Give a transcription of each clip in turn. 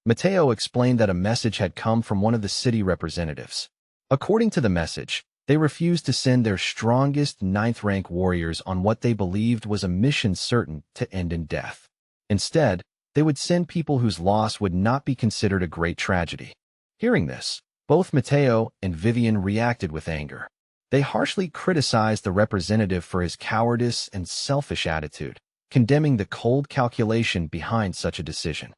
Mateo explained that a message had come from one of the city representatives. According to the message, they refused to send their strongest ninth-rank warriors on what they believed was a mission certain to end in death. Instead, they would send people whose loss would not be considered a great tragedy. Hearing this, both Mateo and Vivian reacted with anger. They harshly criticized the representative for his cowardice and selfish attitude, condemning the cold calculation behind such a decision.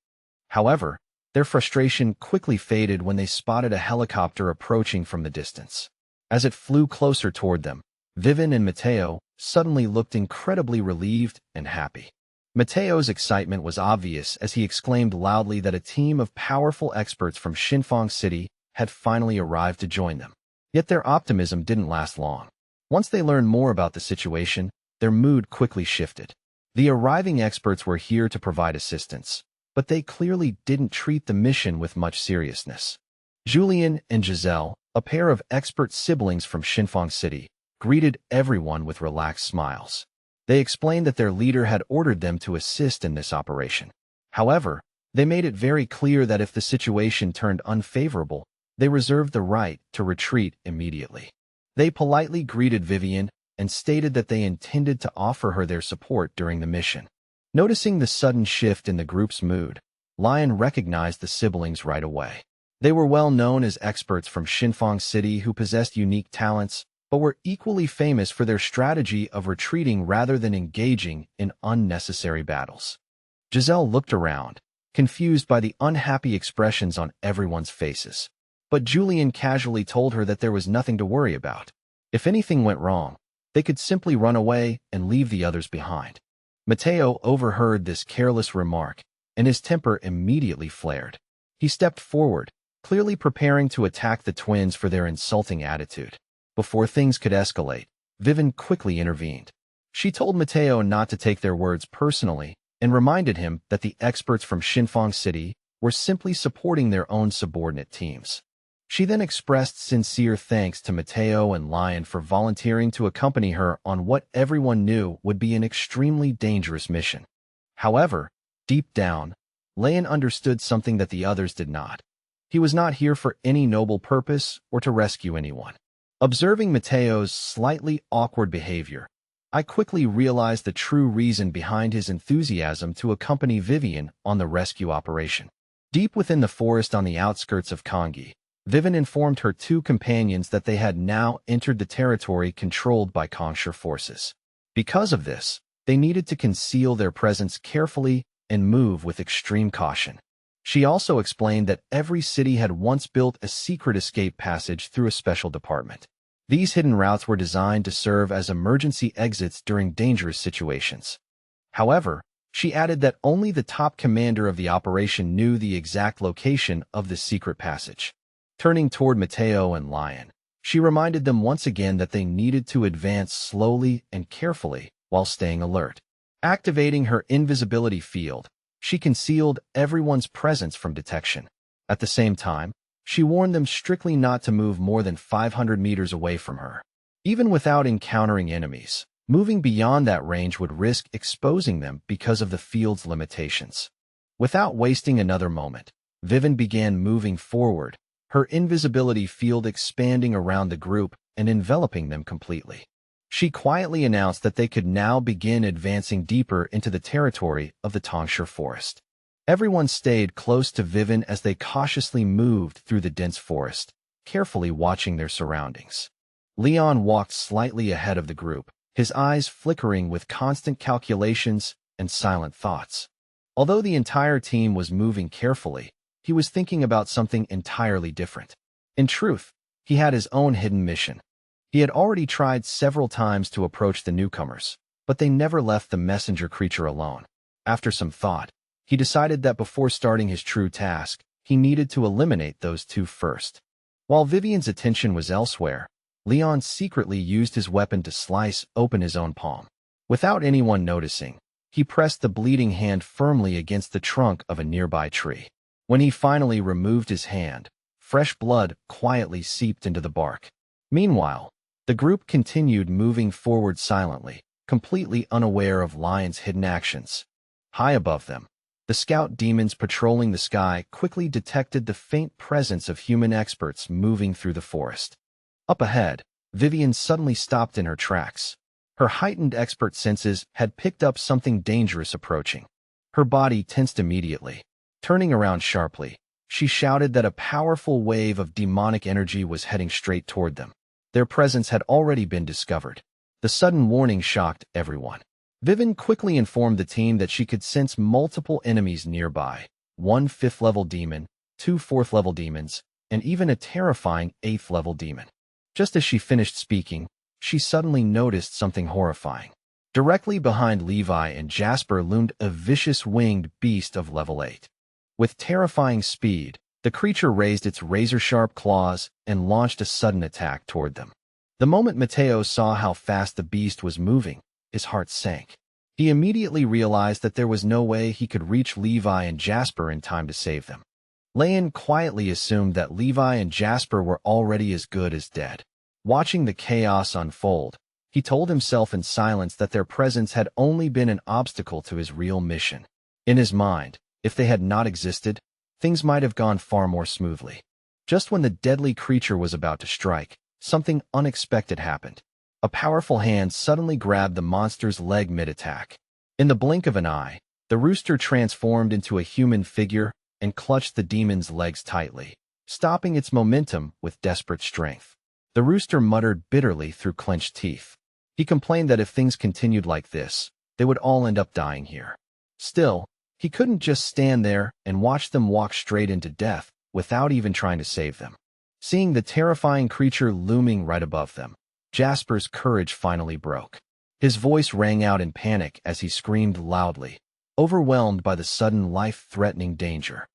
However, their frustration quickly faded when they spotted a helicopter approaching from the distance. As it flew closer toward them, Vivian and Mateo suddenly looked incredibly relieved and happy. Mateo's excitement was obvious as he exclaimed loudly that a team of powerful experts from Xinfang City had finally arrived to join them. Yet their optimism didn't last long. Once they learned more about the situation, their mood quickly shifted. The arriving experts were here to provide assistance, but they clearly didn't treat the mission with much seriousness. Julien and Giselle, a pair of expert siblings from Xinfang City, greeted everyone with relaxed smiles. They explained that their leader had ordered them to assist in this operation. However, they made it very clear that if the situation turned unfavorable, they reserved the right to retreat immediately. They politely greeted Vivian and stated that they intended to offer her their support during the mission. Noticing the sudden shift in the group's mood, Lion recognized the siblings right away. They were well known as experts from Xinfang City who possessed unique talents, but were equally famous for their strategy of retreating rather than engaging in unnecessary battles. Giselle looked around, confused by the unhappy expressions on everyone's faces. But Julien casually told her that there was nothing to worry about. If anything went wrong, they could simply run away and leave the others behind. Mateo overheard this careless remark, and his temper immediately flared. He stepped forward, clearly preparing to attack the twins for their insulting attitude. Before things could escalate, Vivian quickly intervened. She told Mateo not to take their words personally and reminded him that the experts from Xinfang City were simply supporting their own subordinate teams. She then expressed sincere thanks to Mateo and Lion for volunteering to accompany her on what everyone knew would be an extremely dangerous mission. However, deep down, Lion understood something that the others did not. He was not here for any noble purpose or to rescue anyone. Observing Mateo's slightly awkward behavior, I quickly realized the true reason behind his enthusiasm to accompany Vivian on the rescue operation. Deep within the forest on the outskirts of Kangi, Vivian informed her two companions that they had now entered the territory controlled by Kongsher forces. Because of this, they needed to conceal their presence carefully and move with extreme caution. She also explained that every city had once built a secret escape passage through a special department. These hidden routes were designed to serve as emergency exits during dangerous situations. However, she added that only the top commander of the operation knew the exact location of this secret passage. Turning toward Mateo and Lion, she reminded them once again that they needed to advance slowly and carefully while staying alert. Activating her invisibility field, she concealed everyone's presence from detection. At the same time, she warned them strictly not to move more than 500 meters away from her. Even without encountering enemies, moving beyond that range would risk exposing them because of the field's limitations. Without wasting another moment, Vivian began moving forward, her invisibility field expanding around the group and enveloping them completely. She quietly announced that they could now begin advancing deeper into the territory of the Kongsher forest. Everyone stayed close to Vivian as they cautiously moved through the dense forest, carefully watching their surroundings. Leon walked slightly ahead of the group, his eyes flickering with constant calculations and silent thoughts. Although the entire team was moving carefully, he was thinking about something entirely different. In truth, he had his own hidden mission. He had already tried several times to approach the newcomers, but they never left the messenger creature alone. After some thought, he decided that before starting his true task, he needed to eliminate those two first. While Vivian's attention was elsewhere, Leon secretly used his weapon to slice open his own palm. Without anyone noticing, he pressed the bleeding hand firmly against the trunk of a nearby tree. When he finally removed his hand, fresh blood quietly seeped into the bark. Meanwhile, the group continued moving forward silently, completely unaware of Lion's hidden actions. High above them, The scout demons patrolling the sky quickly detected the faint presence of human experts moving through the forest. Up ahead, Vivian suddenly stopped in her tracks. Her heightened expert senses had picked up something dangerous approaching. Her body tensed immediately. Turning around sharply, she shouted that a powerful wave of demonic energy was heading straight toward them. Their presence had already been discovered. The sudden warning shocked everyone. Vivian quickly informed the team that she could sense multiple enemies nearby, 1 5th-level demon, 2 4th-level demons, and even a terrifying 8th-level demon. Just as she finished speaking, she suddenly noticed something horrifying. Directly behind Levi and Jasper loomed a vicious winged beast of level 8. With terrifying speed, the creature raised its razor-sharp claws and launched a sudden attack toward them. The moment Mateo saw how fast the beast was moving, his heart sank. He immediately realized that there was no way he could reach Levi and Jasper in time to save them. Leon quietly assumed that Levi and Jasper were already as good as dead. Watching the chaos unfold, he told himself in silence that their presence had only been an obstacle to his real mission. In his mind, if they had not existed, things might have gone far more smoothly. Just when the deadly creature was about to strike, something unexpected happened. A powerful hand suddenly grabbed the monster's leg mid-attack. In the blink of an eye, the rooster transformed into a human figure and clutched the demon's legs tightly, stopping its momentum with desperate strength. The rooster muttered bitterly through clenched teeth. He complained that if things continued like this, they would all end up dying here. Still, he couldn't just stand there and watch them walk straight into death without even trying to save them. Seeing the terrifying creature looming right above them, Jasper's courage finally broke. His voice rang out in panic as he screamed loudly, overwhelmed by the sudden life-threatening danger.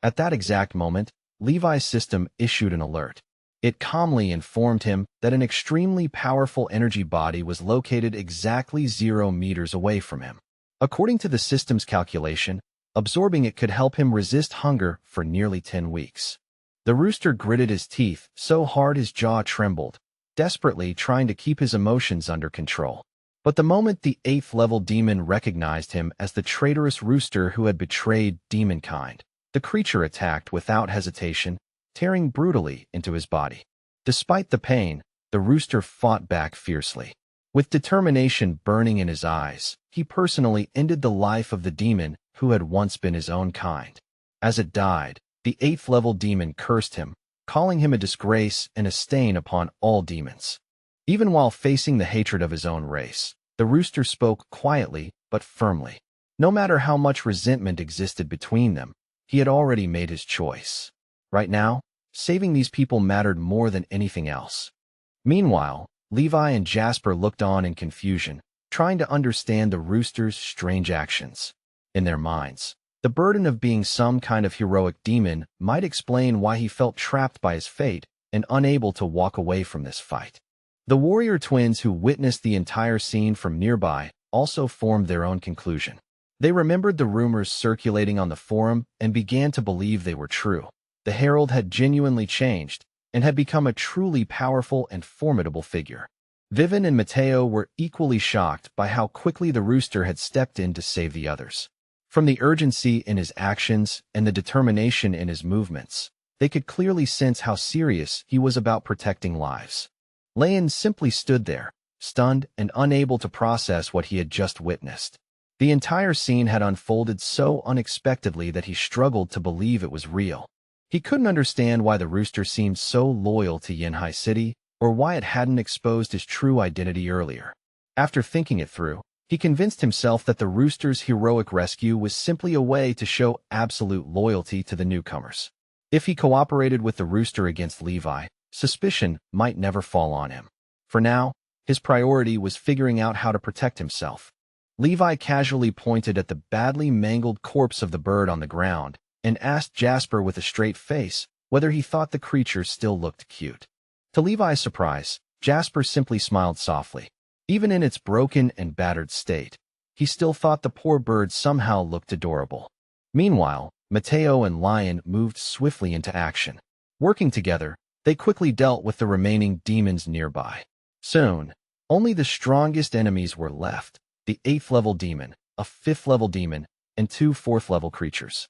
At that exact moment, Levi's system issued an alert. It calmly informed him that an extremely powerful energy body was located exactly 0 meters away from him. According to the system's calculation, absorbing it could help him resist hunger for nearly 10 weeks. The rooster gritted his teeth so hard his jaw trembled, desperately trying to keep his emotions under control. But the moment the 8th-level demon recognized him as the traitorous rooster who had betrayed demonkind, the creature attacked without hesitation, tearing brutally into his body. Despite the pain, the rooster fought back fiercely. With determination burning in his eyes, he personally ended the life of the demon who had once been his own kind. As it died, the 8th-level demon cursed him, calling him a disgrace and a stain upon all demons. Even while facing the hatred of his own race, the rooster spoke quietly but firmly. No matter how much resentment existed between them, he had already made his choice. Right now, saving these people mattered more than anything else. Meanwhile, Levi and Jasper looked on in confusion, trying to understand the rooster's strange actions. In their minds, the burden of being some kind of heroic demon might explain why he felt trapped by his fate and unable to walk away from this fight. The warrior twins who witnessed the entire scene from nearby also formed their own conclusion. They remembered the rumors circulating on the forum and began to believe they were true. The herald had genuinely changed and had become a truly powerful and formidable figure. Vivian and Mateo were equally shocked by how quickly the rooster had stepped in to save the others. From the urgency in his actions and the determination in his movements, they could clearly sense how serious he was about protecting lives. Leon simply stood there, stunned and unable to process what he had just witnessed. The entire scene had unfolded so unexpectedly that he struggled to believe it was real. He couldn't understand why the rooster seemed so loyal to Yanhai City or why it hadn't exposed his true identity earlier. After thinking it through, he convinced himself that the rooster's heroic rescue was simply a way to show absolute loyalty to the newcomers. If he cooperated with the rooster against Levi, suspicion might never fall on him. For now, his priority was figuring out how to protect himself. Levi casually pointed at the badly mangled corpse of the bird on the ground and asked Jasper with a straight face whether he thought the creature still looked cute. To Levi's surprise, Jasper simply smiled softly. Even in its broken and battered state, he still thought the poor bird somehow looked adorable. Meanwhile, Mateo and Lion moved swiftly into action. Working together, they quickly dealt with the remaining demons nearby. Soon, only the strongest enemies were left: the 8th-level demon, a 5th-level demon, and 2 4th-level creatures.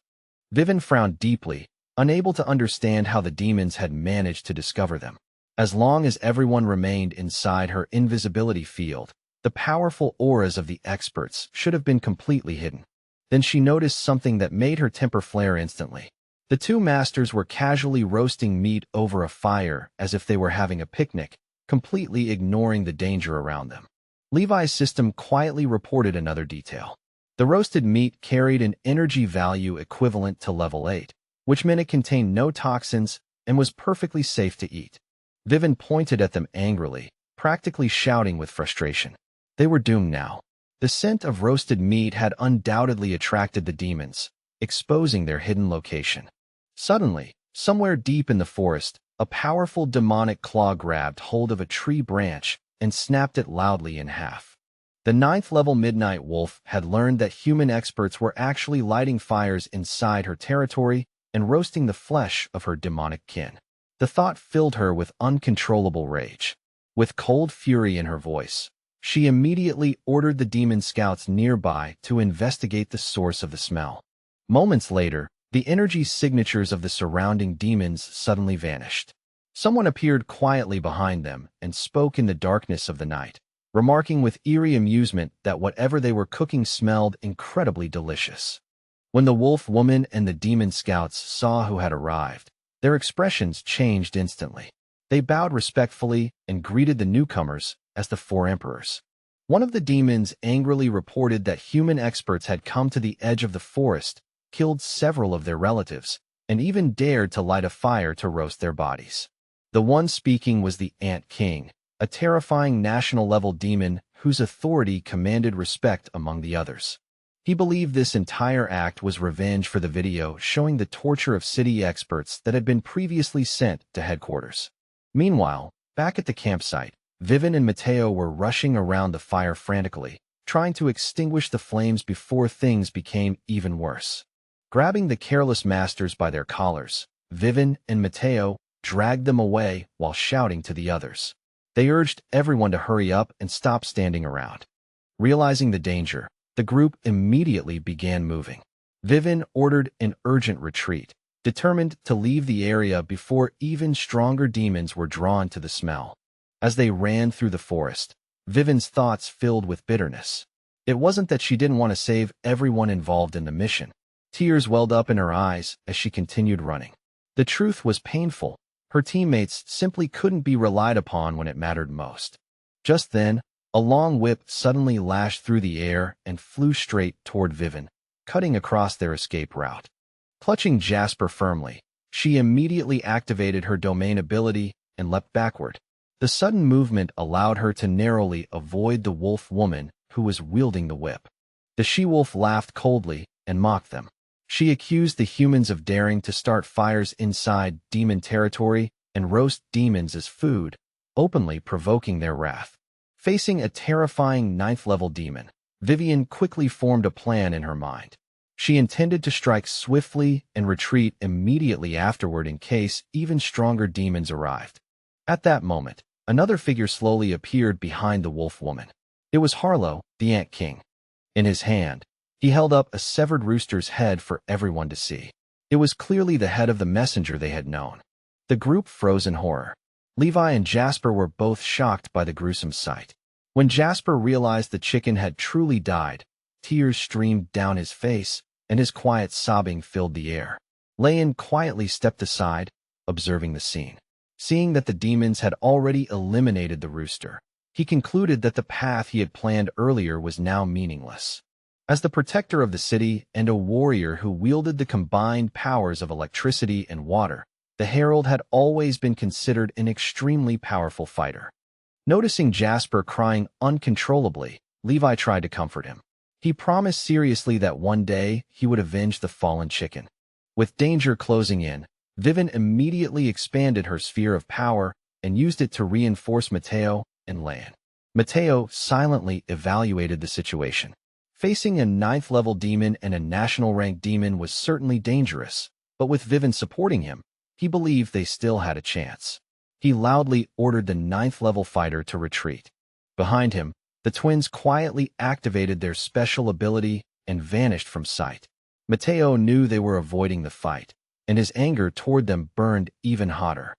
Vivian frowned deeply, unable to understand how the demons had managed to discover them. As long as everyone remained inside her invisibility field, the powerful auras of the experts should have been completely hidden. Then she noticed something that made her temper flare instantly. The 2 masters were casually roasting meat over a fire as if they were having a picnic, completely ignoring the danger around them. Levi's system quietly reported another detail. The roasted meat carried an energy value equivalent to level 8, which meant it contained no toxins and was perfectly safe to eat. Vivian pointed at them angrily, practically shouting with frustration. They were doomed now. The scent of roasted meat had undoubtedly attracted the demons, exposing their hidden location. Suddenly, somewhere deep in the forest, a powerful demonic claw grabbed hold of a tree branch and snapped it loudly in half. The 9th-level Midnight Wolf had learned that human experts were actually lighting fires inside her territory and roasting the flesh of her demonic kin. The thought filled her with uncontrollable rage. With cold fury in her voice, she immediately ordered the demon scouts nearby to investigate the source of the smell. Moments later, the energy signatures of the surrounding demons suddenly vanished. Someone appeared quietly behind them and spoke in the darkness of the night, remarking with eerie amusement that whatever they were cooking smelled incredibly delicious. When the wolf woman and the demon scouts saw who had arrived, their expressions changed instantly. They bowed respectfully and greeted the newcomers as the 4 emperors. One of the demons angrily reported that human experts had come to the edge of the forest, killed several of their relatives, and even dared to light a fire to roast their bodies. The one speaking was the Ant King, a terrifying national-level demon whose authority commanded respect among the others. He believed this entire act was revenge for the video showing the torture of city experts that had been previously sent to headquarters. Meanwhile, back at the campsite, Vivian and Mateo were rushing around the fire frantically, trying to extinguish the flames before things became even worse. Grabbing the careless masters by their collars, Vivian and Mateo dragged them away while shouting to the others. They urged everyone to hurry up and stop standing around. Realizing the danger, the group immediately began moving. Vivian ordered an urgent retreat, determined to leave the area before even stronger demons were drawn to the smell. As they ran through the forest, Vivian's thoughts filled with bitterness. It wasn't that she didn't want to save everyone involved in the mission. Tears welled up in her eyes as she continued running. The truth was painful. Her teammates simply couldn't be relied upon when it mattered most. Just then, a long whip suddenly lashed through the air and flew straight toward Vivian, cutting across their escape route. Clutching Jasper firmly, she immediately activated her domain ability and leapt backward. The sudden movement allowed her to narrowly avoid the wolf woman who was wielding the whip. The she-wolf laughed coldly and mocked them. She accused the humans of daring to start fires inside demon territory and roast demons as food, openly provoking their wrath. Facing a terrifying 9th-level demon, Vivian quickly formed a plan in her mind. She intended to strike swiftly and retreat immediately afterward in case even stronger demons arrived. At that moment, another figure slowly appeared behind the wolf woman. It was Harlow, the Ant King. In his hand, he held up a severed rooster's head for everyone to see. It was clearly the head of the messenger they had known. The group froze in horror. Levi and Jasper were both shocked by the gruesome sight. When Jasper realized the chicken had truly died, tears streamed down his face, and his quiet sobbing filled the air. Leon quietly stepped aside, observing the scene. Seeing that the demons had already eliminated the rooster, he concluded that the path he had planned earlier was now meaningless. As the protector of the city and a warrior who wielded the combined powers of electricity and water, the Herald had always been considered an extremely powerful fighter. Noticing Jasper crying uncontrollably, Levi tried to comfort him. He promised seriously that one day he would avenge the fallen chicken. With danger closing in, Vivian immediately expanded her sphere of power and used it to reinforce Mateo and Leon. Mateo silently evaluated the situation. Facing a 9th-level demon and a national-ranked demon was certainly dangerous, but with Vivian supporting him, he believed they still had a chance. He loudly ordered the 9th-level fighter to retreat. Behind him, the twins quietly activated their special ability and vanished from sight. Mateo knew they were avoiding the fight, and his anger toward them burned even hotter.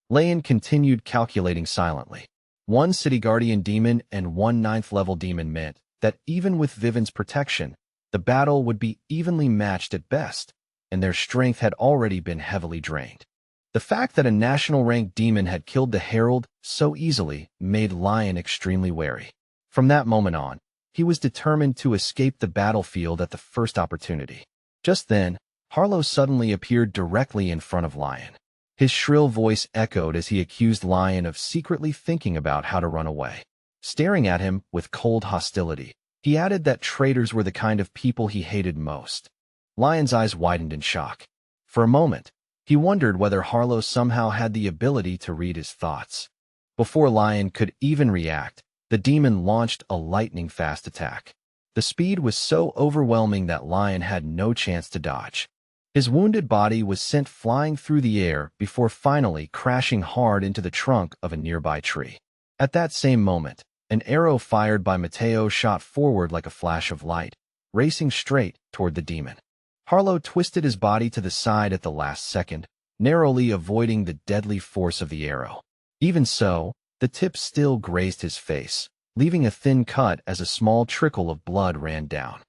Lion continued calculating silently. One City Guardian demon and one 9th-level demon meant that even with Viven's protection, the battle would be evenly matched at best, and their strength had already been heavily drained. The fact that a national-ranked demon had killed the Herald so easily made Lion extremely wary. From that moment on, he was determined to escape the battlefield at the first opportunity. Just then, Harlow suddenly appeared directly in front of Lion. His shrill voice echoed as he accused Lion of secretly thinking about how to run away. Staring at him with cold hostility, he added that traitors were the kind of people he hated most. Lion's eyes widened in shock. For a moment, he wondered whether Harlow somehow had the ability to read his thoughts. Before Lion could even react, the demon launched a lightning-fast attack. The speed was so overwhelming that Lion had no chance to dodge. His wounded body was sent flying through the air before finally crashing hard into the trunk of a nearby tree. At that same moment, an arrow fired by Mateo shot forward like a flash of light, racing straight toward the demon. Harlow twisted his body to the side at the last second, narrowly avoiding the deadly force of the arrow. Even so, the tip still grazed his face, leaving a thin cut as a small trickle of blood ran down.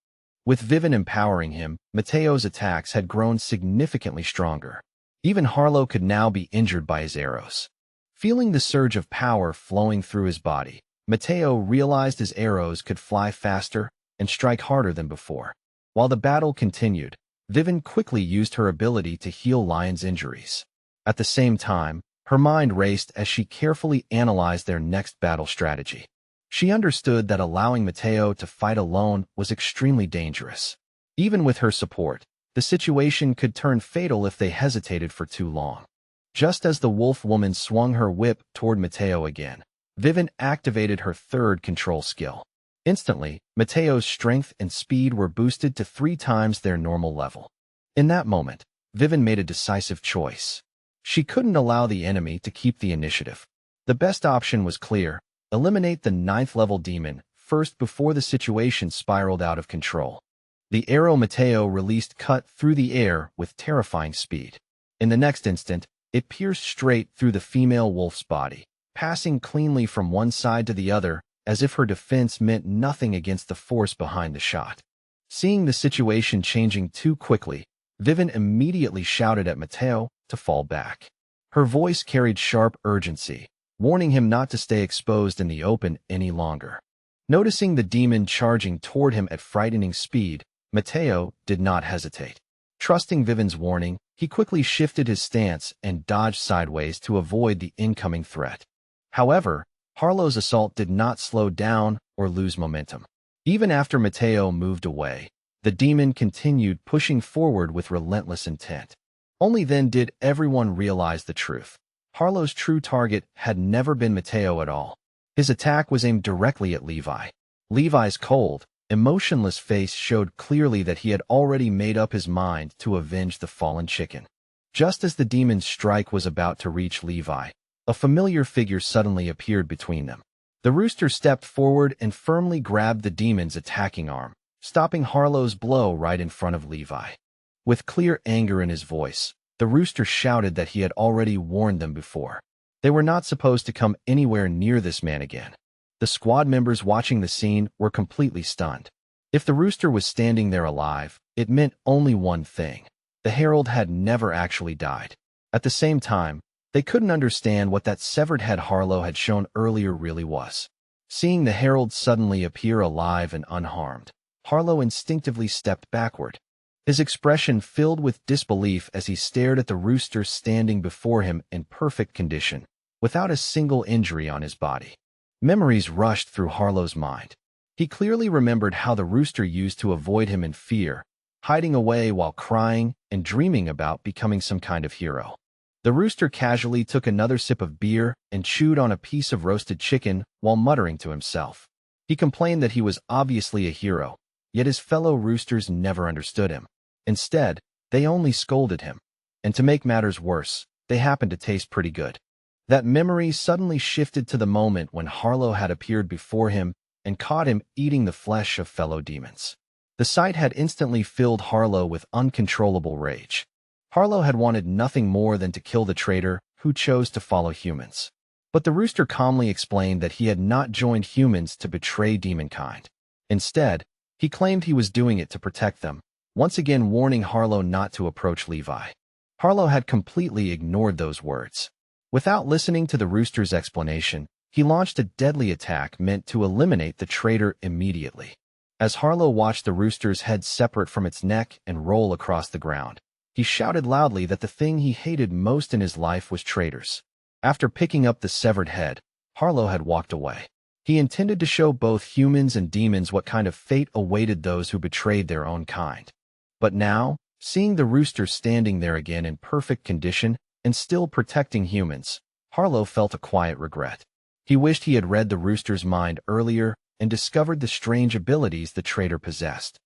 With Viven empowering him, Mateo's attacks had grown significantly stronger. Even Harlow could now be injured by his arrows. Feeling the surge of power flowing through his body, Mateo realized his arrows could fly faster and strike harder than before. While the battle continued, Viven quickly used her ability to heal Lion's injuries. At the same time, her mind raced as she carefully analyzed their next battle strategy. She understood that allowing Mateo to fight alone was extremely dangerous. Even with her support, the situation could turn fatal if they hesitated for too long. Just as the wolf woman swung her whip toward Mateo again, Viven activated her third control skill. Instantly, Mateo's strength and speed were boosted to 3 times their normal level. In that moment, Viven made a decisive choice. She couldn't allow the enemy to keep the initiative. The best option was clear: eliminate the 9th-level demon first before the situation spiraled out of control. The arrow Mateo released cut through the air with terrifying speed. In the next instant, it pierced straight through the female wolf's body, passing cleanly from one side to the other, as if her defense meant nothing against the force behind the shot. Seeing the situation changing too quickly, Viven immediately shouted at Mateo to fall back. Her voice carried sharp urgency, warning him not to stay exposed in the open any longer. Noticing the demon charging toward him at frightening speed, Mateo did not hesitate. Trusting Viven's warning, he quickly shifted his stance and dodged sideways to avoid the incoming threat. However, Harlow's assault did not slow down or lose momentum. Even after Mateo moved away, the demon continued pushing forward with relentless intent. Only then did everyone realize the truth. Harlow's true target had never been Mateo at all. His attack was aimed directly at Levi. Levi's cold, emotionless face showed clearly that he had already made up his mind to avenge the fallen chicken. Just as the demon's strike was about to reach Levi, a familiar figure suddenly appeared between them. The rooster stepped forward and firmly grabbed the demon's attacking arm, stopping Harlow's blow right in front of Levi. With clear anger in his voice, the rooster shouted that he had already warned them before. They were not supposed to come anywhere near this man again. The squad members watching the scene were completely stunned. If the rooster was standing there alive, it meant only one thing: the herald had never actually died. At the same time, they couldn't understand what that severed head Harlow had shown earlier really was. Seeing the herald suddenly appear alive and unharmed, Harlow instinctively stepped backward. His expression filled with disbelief as he stared at the rooster standing before him in perfect condition, without a single injury on his body. Memories rushed through Harlow's mind. He clearly remembered how the rooster used to avoid him in fear, hiding away while crying and dreaming about becoming some kind of hero. The rooster casually took another sip of beer and chewed on a piece of roasted chicken while muttering to himself. He complained that he was obviously a hero, yet his fellow roosters never understood him. Instead, they only scolded him. And to make matters worse, they happened to taste pretty good. That memory suddenly shifted to the moment when Harlow had appeared before him and caught him eating the flesh of fellow demons. The sight had instantly filled Harlow with uncontrollable rage. Harlow had wanted nothing more than to kill the traitor who chose to follow humans. But the rooster calmly explained that he had not joined humans to betray demonkind. Instead, he claimed he was doing it to protect them, once again warning Harlow not to approach Levi. Harlow had completely ignored those words. Without listening to the rooster's explanation, he launched a deadly attack meant to eliminate the traitor immediately. As Harlow watched the rooster's head separate from its neck and roll across the ground, he shouted loudly that the thing he hated most in his life was traitors. After picking up the severed head, Harlow had walked away. He intended to show both humans and demons what kind of fate awaited those who betrayed their own kind. But now, seeing the rooster standing there again in perfect condition and still protecting humans, Harlow felt a quiet regret. He wished he had read the rooster's mind earlier and discovered the strange abilities the traitor possessed.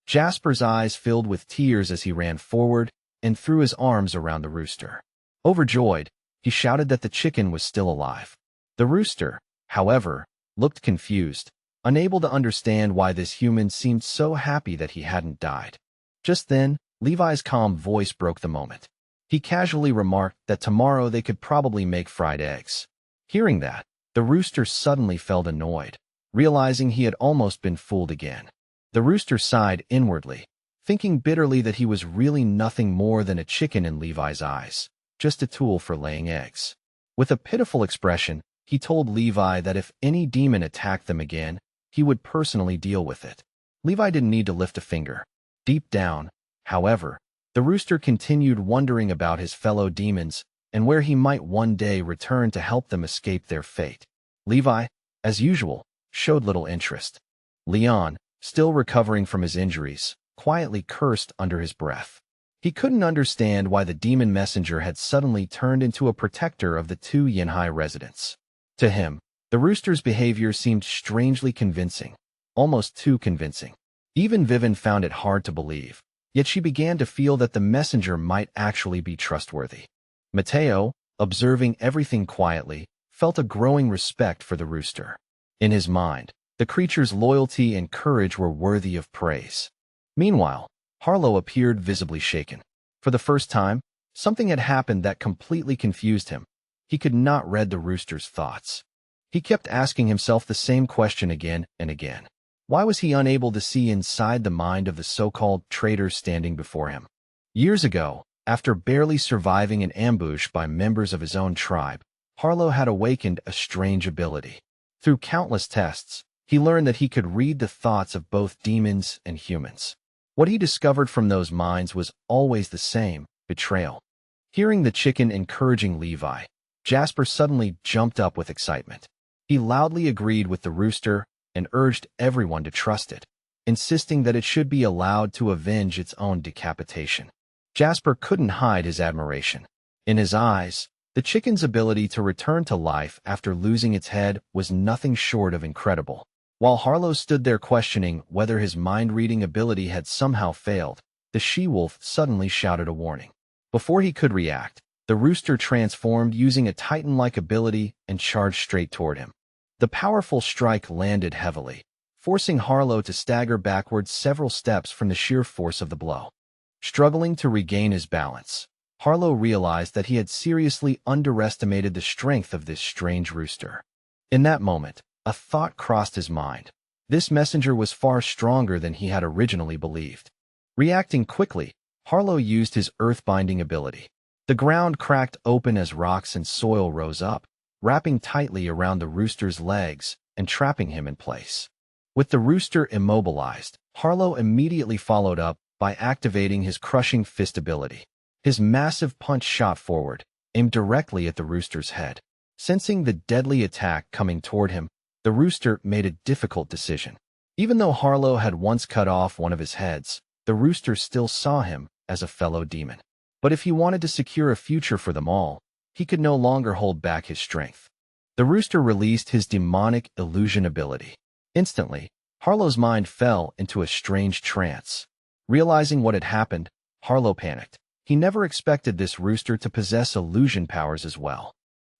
Jasper's eyes filled with tears as he ran forward and threw his arms around the rooster. Overjoyed, he shouted that the chicken was still alive. The rooster, however, looked confused, unable to understand why this human seemed so happy that he hadn't died. Just then, Levi's calm voice broke the moment. He casually remarked that tomorrow they could probably make fried eggs. Hearing that, the rooster suddenly felt annoyed, realizing he had almost been fooled again. The rooster sighed inwardly, thinking bitterly that he was really nothing more than a chicken in Levi's eyes, just a tool for laying eggs. With a pitiful expression, he told Levi that if any demon attacked them again, he would personally deal with it. Levi didn't need to lift a finger. Deep down, however, the rooster continued wondering about his fellow demons and where he might one day return to help them escape their fate. Levi, as usual, showed little interest. Leon, still recovering from his injuries, quietly cursed under his breath. He couldn't understand why the demon messenger had suddenly turned into a protector of the two Yanhai residents. To him, the rooster's behavior seemed strangely convincing, almost too convincing. Even Vivian found it hard to believe, yet she began to feel that the messenger might actually be trustworthy. Mateo, observing everything quietly, felt a growing respect for the rooster. In his mind, the creature's loyalty and courage were worthy of praise. Meanwhile, Harlow appeared visibly shaken. For the first time, something had happened that completely confused him. He could not read the rooster's thoughts. He kept asking himself the same question again and again. Why was he unable to see inside the mind of the so-called traitor standing before him? Years ago, after barely surviving an ambush by members of his own tribe, Harlow had awakened a strange ability. Through countless tests, he learned that he could read the thoughts of both demons and humans. What he discovered from those minds was always the same: betrayal. Hearing the chicken encouraging Levi, Jasper suddenly jumped up with excitement. He loudly agreed with the rooster and urged everyone to trust it, insisting that it should be allowed to avenge its own decapitation. Jasper couldn't hide his admiration. In his eyes, the chicken's ability to return to life after losing its head was nothing short of incredible. While Harlow stood there questioning whether his mind-reading ability had somehow failed, the she-wolf suddenly shouted a warning. Before he could react, the rooster transformed using a titan-like ability and charged straight toward him. The powerful strike landed heavily, forcing Harlow to stagger backwards several steps from the sheer force of the blow. Struggling to regain his balance, Harlow realized that he had seriously underestimated the strength of this strange rooster. In that moment, a thought crossed his mind. This messenger was far stronger than he had originally believed. Reacting quickly, Harlow used his earth-binding ability. The ground cracked open as rocks and soil rose up, wrapping tightly around the rooster's legs and trapping him in place. With the rooster immobilized, Harlow immediately followed up by activating his crushing fist ability. His massive punch shot forward, aimed directly at the rooster's head. Sensing the deadly attack coming toward him, the rooster made a difficult decision. Even though Harlow had once cut off one of his heads, the rooster still saw him as a fellow demon. But if he wanted to secure a future for them all, he could no longer hold back his strength. The rooster released his demonic illusion ability. Instantly, Harlow's mind fell into a strange trance. Realizing what had happened, Harlow panicked. He never expected this rooster to possess illusion powers as well.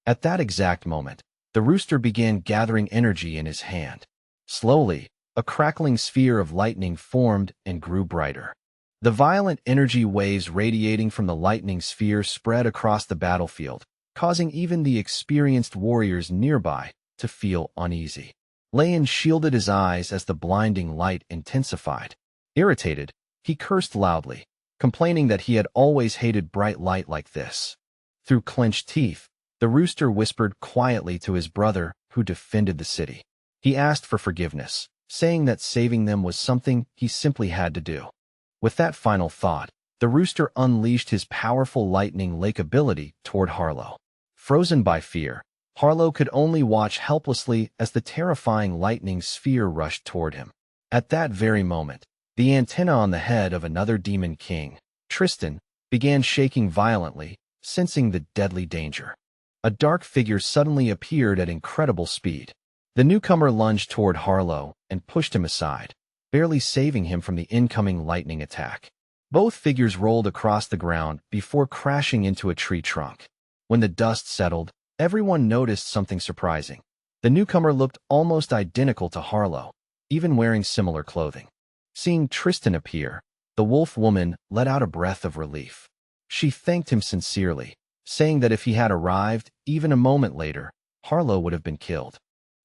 At that exact moment, the rooster began gathering energy in his hand. Slowly, A crackling sphere of lightning formed and grew brighter. The violent energy waves radiating from the lightning sphere spread across the battlefield, causing even the experienced warriors nearby to feel uneasy. Leon shielded his eyes as the blinding light intensified. Irritated, he cursed loudly, complaining that he had always hated bright light like this. Through clenched teeth, the rooster whispered quietly to his brother who defended the city. He asked for forgiveness, saying that saving them was something he simply had to do. With that final thought, the rooster unleashed his powerful lightning lake ability toward Harlow. Frozen by fear, Harlow could only watch helplessly as the terrifying lightning sphere rushed toward him. At that very moment, the antenna on the head of another demon king, Tristan, began shaking violently, sensing the deadly danger. A dark figure suddenly appeared at incredible speed. The newcomer lunged toward Harlow and pushed him aside, barely saving him from the incoming lightning attack. Both figures rolled across the ground before crashing into a tree trunk. When the dust settled, everyone noticed something surprising. The newcomer looked almost identical to Harlow, even wearing similar clothing. Seeing Tristan appear, the wolf woman let out a breath of relief. She thanked him sincerely, saying that if he had arrived even a moment later, Harlow would have been killed.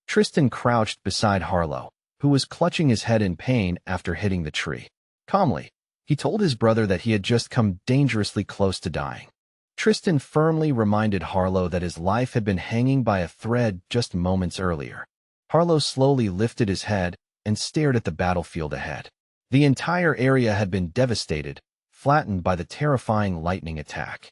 Tristan crouched beside Harlow, who was clutching his head in pain after hitting the tree. Calmly, he told his brother that he had just come dangerously close to dying. Tristan firmly reminded Harlow that his life had been hanging by a thread just moments earlier. Harlow slowly lifted his head and stared at the battlefield ahead. The entire area had been devastated, flattened by the terrifying lightning attack.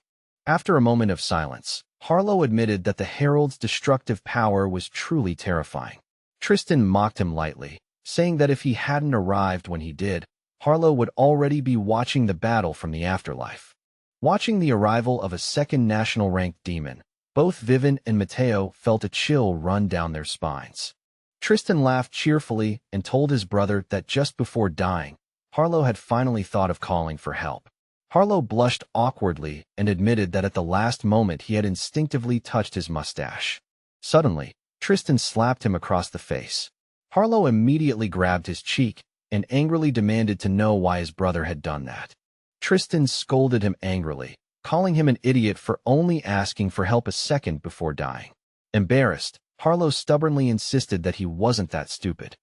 After a moment of silence, Harlow admitted that the Herald's destructive power was truly terrifying. Tristan mocked him lightly, saying that if he hadn't arrived when he did, Harlow would already be watching the battle from the afterlife. Watching the arrival of a second national-ranked demon, both Vivin and Mateo felt a chill run down their spines. Tristan laughed cheerfully and told his brother that just before dying, Harlow had finally thought of calling for help. Harlow blushed awkwardly and admitted that at the last moment he had instinctively touched his mustache. Suddenly, Tristan slapped him across the face. Harlow immediately grabbed his cheek and angrily demanded to know why his brother had done that. Tristan scolded him angrily, calling him an idiot for only asking for help a second before dying. Embarrassed, Harlow stubbornly insisted that he wasn't that stupid.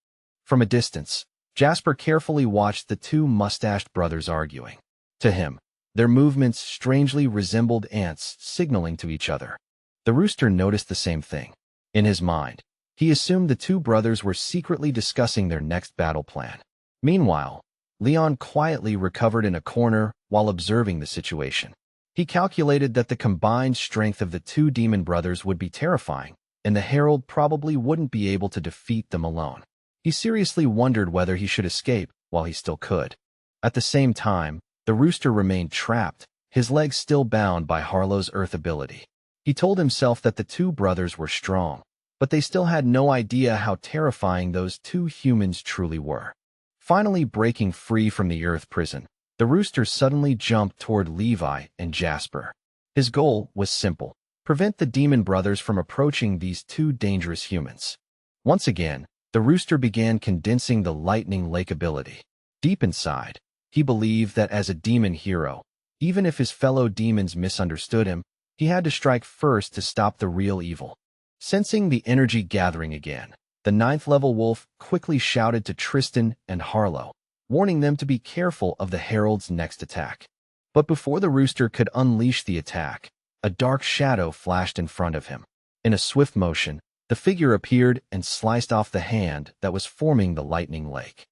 From a distance, Jasper carefully watched the two mustached brothers arguing. To him, their movements strangely resembled ants signaling to each other. The rooster noticed the same thing. In his mind, he assumed the two brothers were secretly discussing their next battle plan. Meanwhile, Leon quietly recovered in a corner while observing the situation. He calculated that the combined strength of the two demon brothers would be terrifying, and the Herald probably wouldn't be able to defeat them alone. He seriously wondered whether he should escape while he still could. At the same time, the rooster remained trapped, his legs still bound by Harlow's earth ability. He told himself that the two brothers were strong, but they still had no idea how terrifying those two humans truly were. Finally breaking free from the earth prison, the rooster suddenly jumped toward Levi and Jasper. His goal was simple: prevent the demon brothers from approaching these two dangerous humans. Once again, the rooster began condensing the lightning lake ability. Deep inside, he believed that as a demon hero, even if his fellow demons misunderstood him, he had to strike first to stop the real evil. Sensing the energy gathering again, the 9th-level wolf quickly shouted to Tristan and Harlow, warning them to be careful of the Herald's next attack. But before the rooster could unleash the attack, a dark shadow flashed in front of him. In a swift motion, the figure appeared and sliced off the hand that was forming the lightning lake.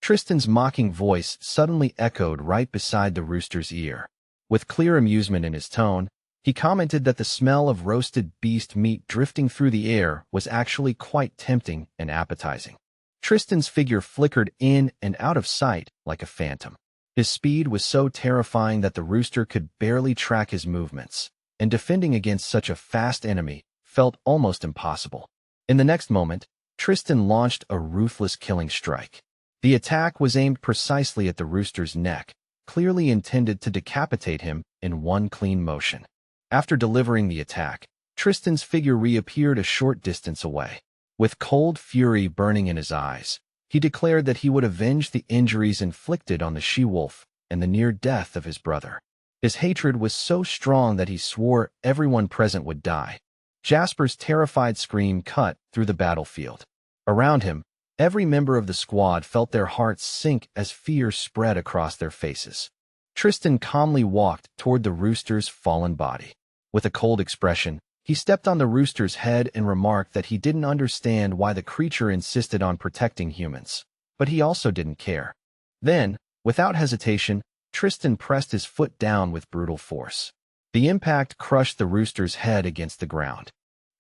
Tristan's mocking voice suddenly echoed right beside the rooster's ear. With clear amusement in his tone, he commented that the smell of roasted beast meat drifting through the air was actually quite tempting and appetizing. Tristan's figure flickered in and out of sight like a phantom. His speed was so terrifying that the rooster could barely track his movements, and defending against such a fast enemy felt almost impossible. In the next moment, Tristan launched a ruthless killing strike. The attack was aimed precisely at the rooster's neck, clearly intended to decapitate him in one clean motion. After delivering the attack, Tristan's figure reappeared a short distance away. With cold fury burning in his eyes, He declared that he would avenge the injuries inflicted on the she-wolf and the near death of his brother. His hatred was so strong that he swore everyone present would die. Jasper's terrified scream cut through the battlefield. Around him, every member of the squad felt their hearts sink as fear spread across their faces. Tristan calmly walked toward the rooster's fallen body. With a cold expression, he stepped on the rooster's head and remarked that he didn't understand why the creature insisted on protecting humans. But he also didn't care. Then, without hesitation, Tristan pressed his foot down with brutal force. The impact crushed the rooster's head against the ground.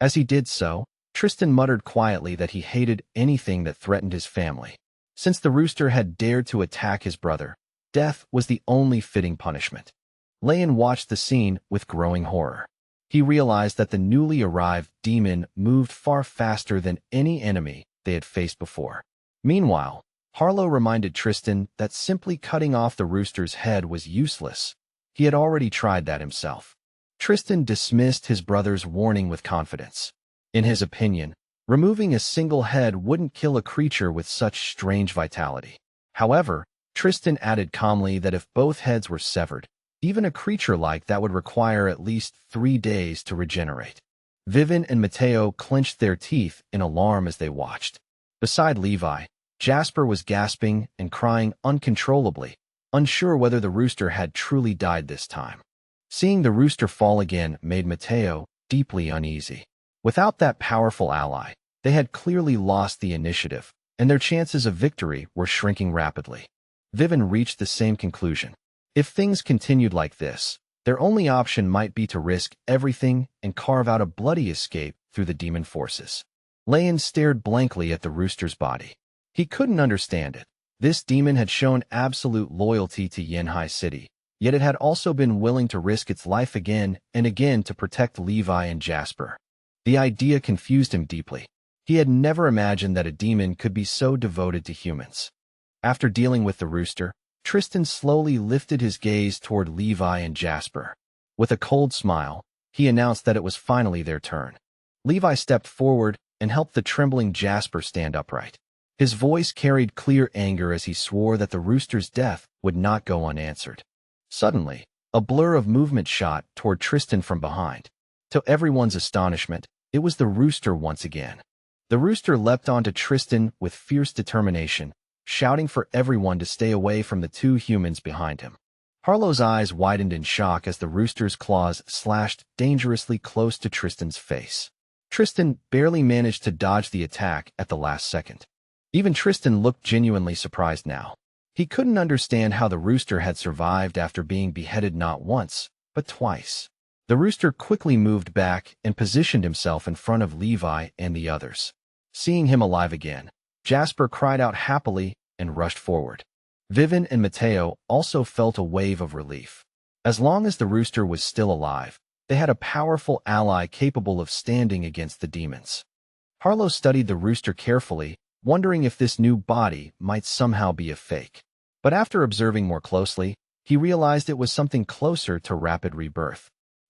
As he did so, Tristan muttered quietly that he hated anything that threatened his family. Since the rooster had dared to attack his brother, death was the only fitting punishment. Leon watched the scene with growing horror. He realized that the newly arrived demon moved far faster than any enemy they had faced before. Meanwhile, Harlow reminded Tristan that simply cutting off the rooster's head was useless. He had already tried that himself. Tristan dismissed his brother's warning with confidence. In his opinion, removing a single head wouldn't kill a creature with such strange vitality. However, Tristan added calmly that if both heads were severed, even a creature like that would require at least 3 days to regenerate. Vivian and Mateo clenched their teeth in alarm as they watched. Beside Levi, Jasper was gasping and crying uncontrollably, unsure whether the rooster had truly died this time. Seeing the rooster fall again made Mateo deeply uneasy. Without that powerful ally, they had clearly lost the initiative, and their chances of victory were shrinking rapidly. Vivian reached the same conclusion. If things continued like this, their only option might be to risk everything and carve out a bloody escape through the demon forces. Leon stared blankly at the rooster's body. He couldn't understand it. This demon had shown absolute loyalty to Yanhai City, yet it had also been willing to risk its life again and again to protect Levi and Jasper. The idea confused him deeply. He had never imagined that a demon could be so devoted to humans. After dealing with the rooster, Tristan slowly lifted his gaze toward Levi and Jasper. With a cold smile, he announced that it was finally their turn. Levi stepped forward and helped the trembling Jasper stand upright. His voice carried clear anger as he swore that the rooster's death would not go unanswered. Suddenly, a blur of movement shot toward Tristan from behind. To everyone's astonishment, it was the rooster once again. The rooster leapt onto Tristan with fierce determination, shouting for everyone to stay away from the 2 humans behind him. Harlow's eyes widened in shock as the rooster's claws slashed dangerously close to Tristan's face. Tristan barely managed to dodge the attack at the last second. Even Tristan looked genuinely surprised now. He couldn't understand how the rooster had survived after being beheaded not once, but twice. The rooster quickly moved back and positioned himself in front of Levi and the others. Seeing him alive again, Jasper cried out happily and rushed forward. Vivian and Mateo also felt a wave of relief. As long as the rooster was still alive, they had a powerful ally capable of standing against the demons. Harlow studied the rooster carefully, wondering if this new body might somehow be a fake. But after observing more closely, he realized it was something closer to rapid rebirth.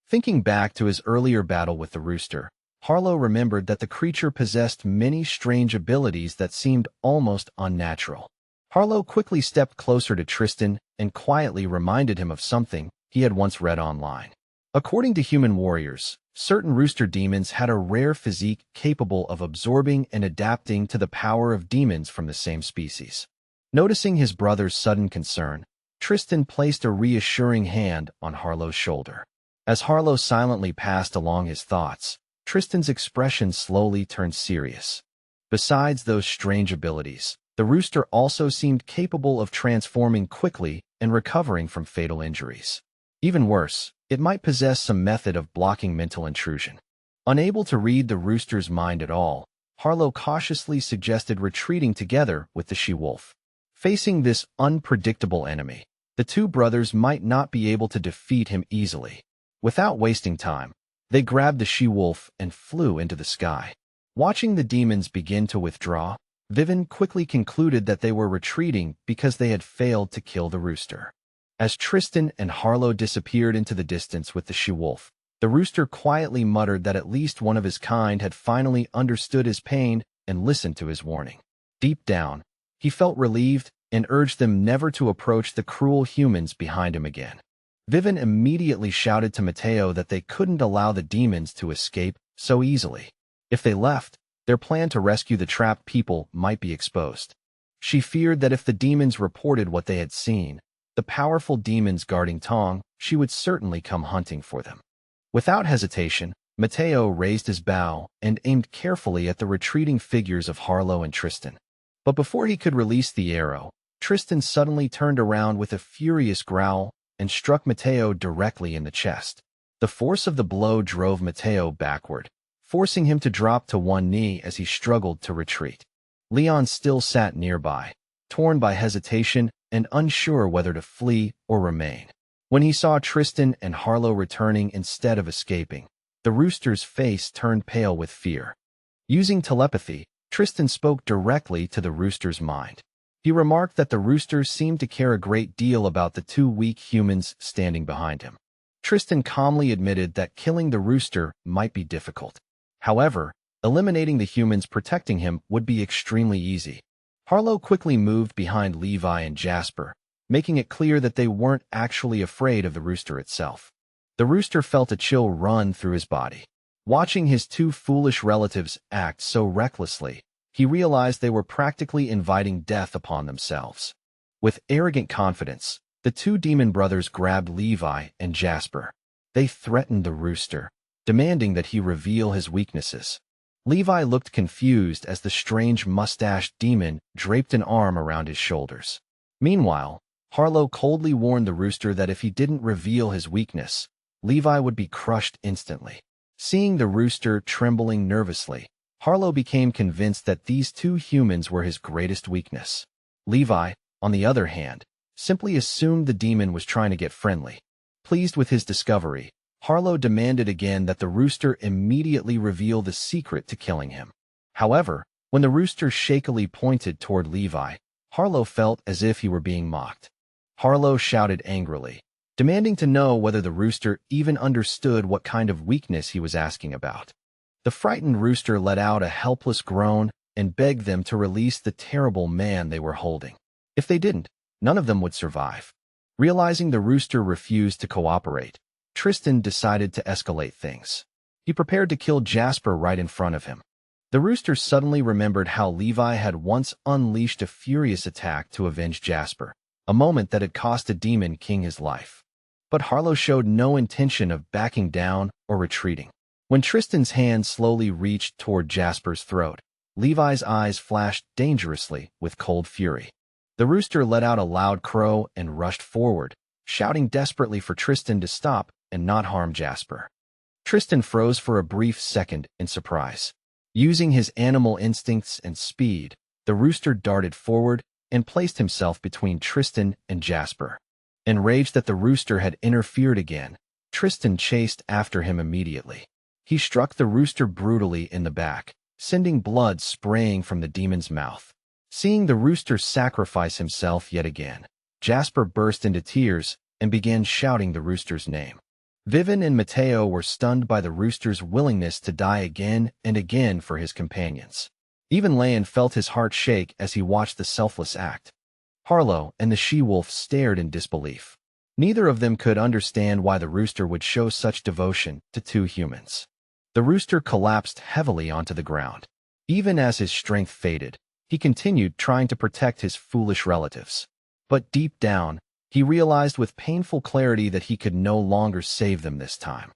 Thinking back to his earlier battle with the rooster, Harlow remembered that the creature possessed many strange abilities that seemed almost unnatural. Harlow quickly stepped closer to Tristan and quietly reminded him of something he had once read online. According to human warriors, certain rooster demons had a rare physique capable of absorbing and adapting to the power of demons from the same species. Noticing his brother's sudden concern, Tristan placed a reassuring hand on Harlow's shoulder. As Harlow silently passed along his thoughts, Tristan's expression slowly turned serious. Besides those strange abilities, the rooster also seemed capable of transforming quickly and recovering from fatal injuries. Even worse, it might possess some method of blocking mental intrusion. Unable to read the rooster's mind at all, Harlow cautiously suggested retreating together with the she-wolf. Facing this unpredictable enemy, the 2 brothers might not be able to defeat him easily. Without wasting time, they grabbed the she-wolf and flew into the sky. Watching the demons begin to withdraw, Vivian quickly concluded that they were retreating because they had failed to kill the rooster. As Tristan and Harlow disappeared into the distance with the she-wolf, the rooster quietly muttered that at least one of his kind had finally understood his pain and listened to his warning. Deep down, He felt relieved and urged them never to approach the cruel humans behind him again. Vivian immediately shouted to Mateo that they couldn't allow the demons to escape so easily. If they left, their plan to rescue the trapped people might be exposed. She feared that if the demons reported what they had seen, the powerful demons guarding Tong, she would certainly come hunting for them. Without hesitation, Mateo raised his bow and aimed carefully at the retreating figures of Harlow and Tristan. But before he could release the arrow, Tristan suddenly turned around with a furious growl and struck Mateo directly in the chest. The force of the blow drove Mateo backward, forcing him to drop to one knee as he struggled to retreat. Leon still sat nearby, torn by hesitation and unsure whether to flee or remain. When he saw Tristan and Harlow returning instead of escaping, the rooster's face turned pale with fear. Using telepathy, Tristan spoke directly to the rooster's mind. He remarked that the rooster seemed to care a great deal about the two weak humans standing behind him. Tristan calmly admitted that killing the rooster might be difficult. However, eliminating the humans protecting him would be extremely easy. Harlow quickly moved behind Levi and Jasper, making it clear that they weren't actually afraid of the rooster itself. The rooster felt a chill run through his body. Watching his two foolish relatives act so recklessly, he realized they were practically inviting death upon themselves. With arrogant confidence, the two demon brothers grabbed Levi and Jasper. They threatened the rooster, demanding that he reveal his weaknesses. Levi looked confused as the strange mustached demon draped an arm around his shoulders. Meanwhile, Harlow coldly warned the rooster that if he didn't reveal his weakness, Levi would be crushed instantly. Seeing the rooster trembling nervously, Harlow became convinced that these two humans were his greatest weakness. Levi, on the other hand, simply assumed the demon was trying to get friendly. Pleased with his discovery, Harlow demanded again that the rooster immediately reveal the secret to killing him. However, when the rooster shakily pointed toward Levi, Harlow felt as if he were being mocked. Harlow shouted angrily, demanding to know whether the rooster even understood what kind of weakness he was asking about. The frightened rooster let out a helpless groan and begged them to release the terrible man they were holding. If they didn't, none of them would survive. Realizing the rooster refused to cooperate, Tristan decided to escalate things. He prepared to kill Jasper right in front of him. The rooster suddenly remembered how Levi had once unleashed a furious attack to avenge Jasper, a moment that had cost a demon king his life. But Harlow showed no intention of backing down or retreating. When Tristan's hand slowly reached toward Jasper's throat, Levi's eyes flashed dangerously with cold fury. The rooster let out a loud crow and rushed forward, shouting desperately for Tristan to stop and not harm Jasper. Tristan froze for a brief second in surprise. Using his animal instincts and speed, the rooster darted forward and placed himself between Tristan and Jasper. Enraged that the rooster had interfered again, Tristan chased after him immediately. He struck the rooster brutally in the back, sending blood spraying from the demon's mouth. Seeing the rooster sacrifice himself yet again, Jasper burst into tears and began shouting the rooster's name. Vivian and Mateo were stunned by the rooster's willingness to die again and again for his companions. Even Leon felt his heart shake as he watched the selfless act. Harlow and the she-wolf stared in disbelief. Neither of them could understand why the rooster would show such devotion to two humans. The rooster collapsed heavily onto the ground. Even as his strength faded, he continued trying to protect his foolish relatives. But deep down, he realized with painful clarity that he could no longer save them this time.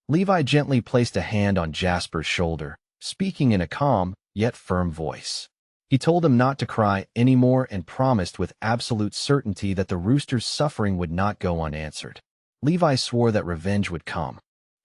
Levi gently placed a hand on Jasper's shoulder, speaking in a calm yet firm voice. He told him not to cry anymore and promised with absolute certainty that the rooster's suffering would not go unanswered. Levi swore that revenge would come.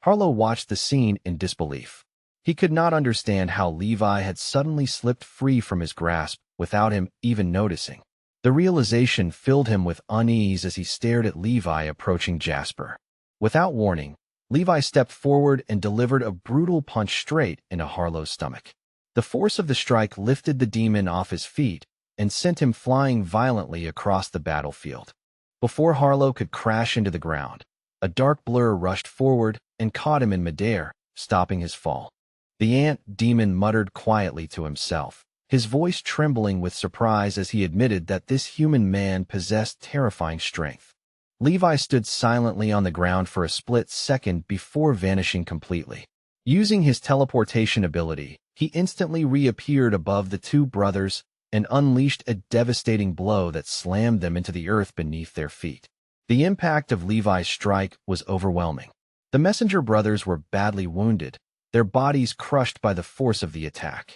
Harlow watched the scene in disbelief. He could not understand how Levi had suddenly slipped free from his grasp without him even noticing. The realization filled him with unease as he stared at Levi approaching Jasper. Without warning, Levi stepped forward and delivered a brutal punch straight into Harlow's stomach. The force of the strike lifted the demon off his feet and sent him flying violently across the battlefield. Before Harlow could crash into the ground, a dark blur rushed forward and caught him in midair, stopping his fall. The ant demon muttered quietly to himself, his voice trembling with surprise as he admitted that this human man possessed terrifying strength. Levi stood silently on the ground for a split second before vanishing completely. Using his teleportation ability, he instantly reappeared above the two brothers and unleashed a devastating blow that slammed them into the earth beneath their feet. The impact of Levi's strike was overwhelming. The messenger brothers were badly wounded, their bodies crushed by the force of the attack.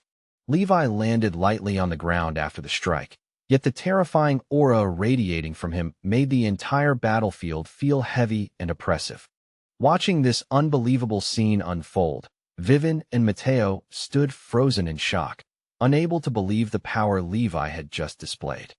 Levi landed lightly on the ground after the strike, yet the terrifying aura radiating from him made the entire battlefield feel heavy and oppressive. Watching this unbelievable scene unfold, Vivin and Mateo stood frozen in shock, unable to believe the power Levi had just displayed.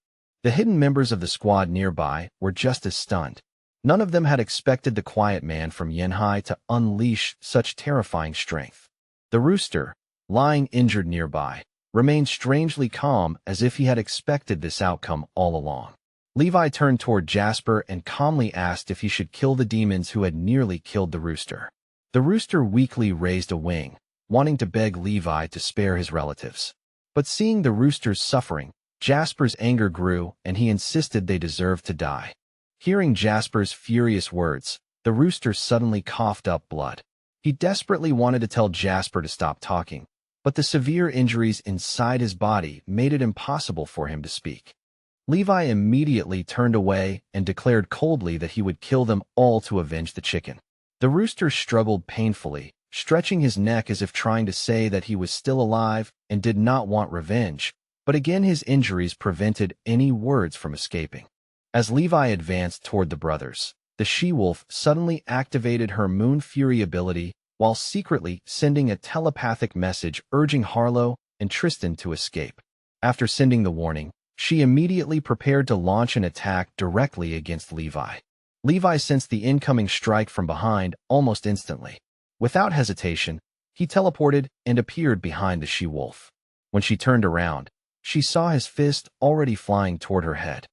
The hidden members of the squad nearby were just as stunned. None of them had expected the quiet man from Yanhai to unleash such terrifying strength. The rooster, lying injured nearby, remained strangely calm as if he had expected this outcome all along. Levi turned toward Jasper and calmly asked if he should kill the demons who had nearly killed the rooster. The rooster weakly raised a wing, wanting to beg Levi to spare his relatives. But seeing the rooster's suffering, Jasper's anger grew and he insisted they deserved to die. Hearing Jasper's furious words, the rooster suddenly coughed up blood. He desperately wanted to tell Jasper to stop talking, but the severe injuries inside his body made it impossible for him to speak. Levi immediately turned away and declared coldly that he would kill them all to avenge the chicken. The rooster struggled painfully, stretching his neck as if trying to say that he was still alive and did not want revenge, but again his injuries prevented any words from escaping. As Levi advanced toward the brothers, the she-wolf suddenly activated her Moon Fury ability while secretly sending a telepathic message urging Harlow and Tristan to escape. After sending the warning, she immediately prepared to launch an attack directly against Levi. Levi sensed the incoming strike from behind almost instantly. Without hesitation, he teleported and appeared behind the she-wolf. When she turned around, she saw his fist already flying toward her head.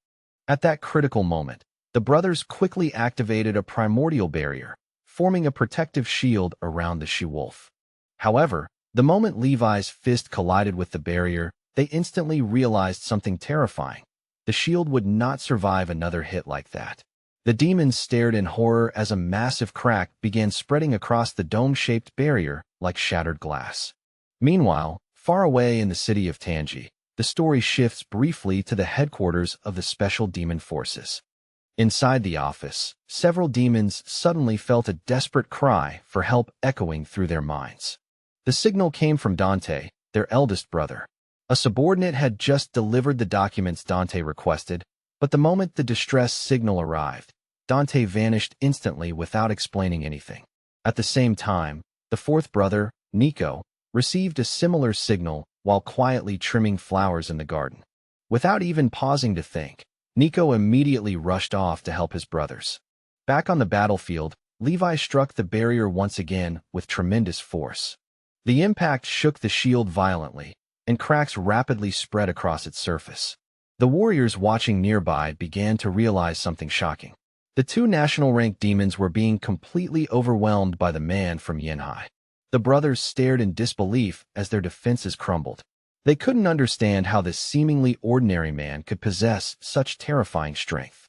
At that critical moment, the brothers quickly activated a primordial barrier, forming a protective shield around the she-wolf. However, the moment Levi's fist collided with the barrier, they instantly realized something terrifying. The shield would not survive another hit like that. The demons stared in horror as a massive crack began spreading across the dome-shaped barrier like shattered glass. Meanwhile, far away in the city of Tangi, the story shifts briefly to the headquarters of the Special Demon Forces. Inside the office, several demons suddenly felt a desperate cry for help echoing through their minds. The signal came from Dante, their eldest brother. A subordinate had just delivered the documents Dante requested, but the moment the distress signal arrived, Dante vanished instantly without explaining anything. At the same time, the fourth brother, Nico, received a similar signal while quietly trimming flowers in the garden. Without even pausing to think, Nico immediately rushed off to help his brothers. Back on the battlefield, Levi struck the barrier once again with tremendous force. The impact shook the shield violently, and cracks rapidly spread across its surface. The warriors watching nearby began to realize something shocking. The two national-rank demons were being completely overwhelmed by the man from Yanhai. The brothers stared in disbelief as their defenses crumbled. They couldn't understand how this seemingly ordinary man could possess such terrifying strength.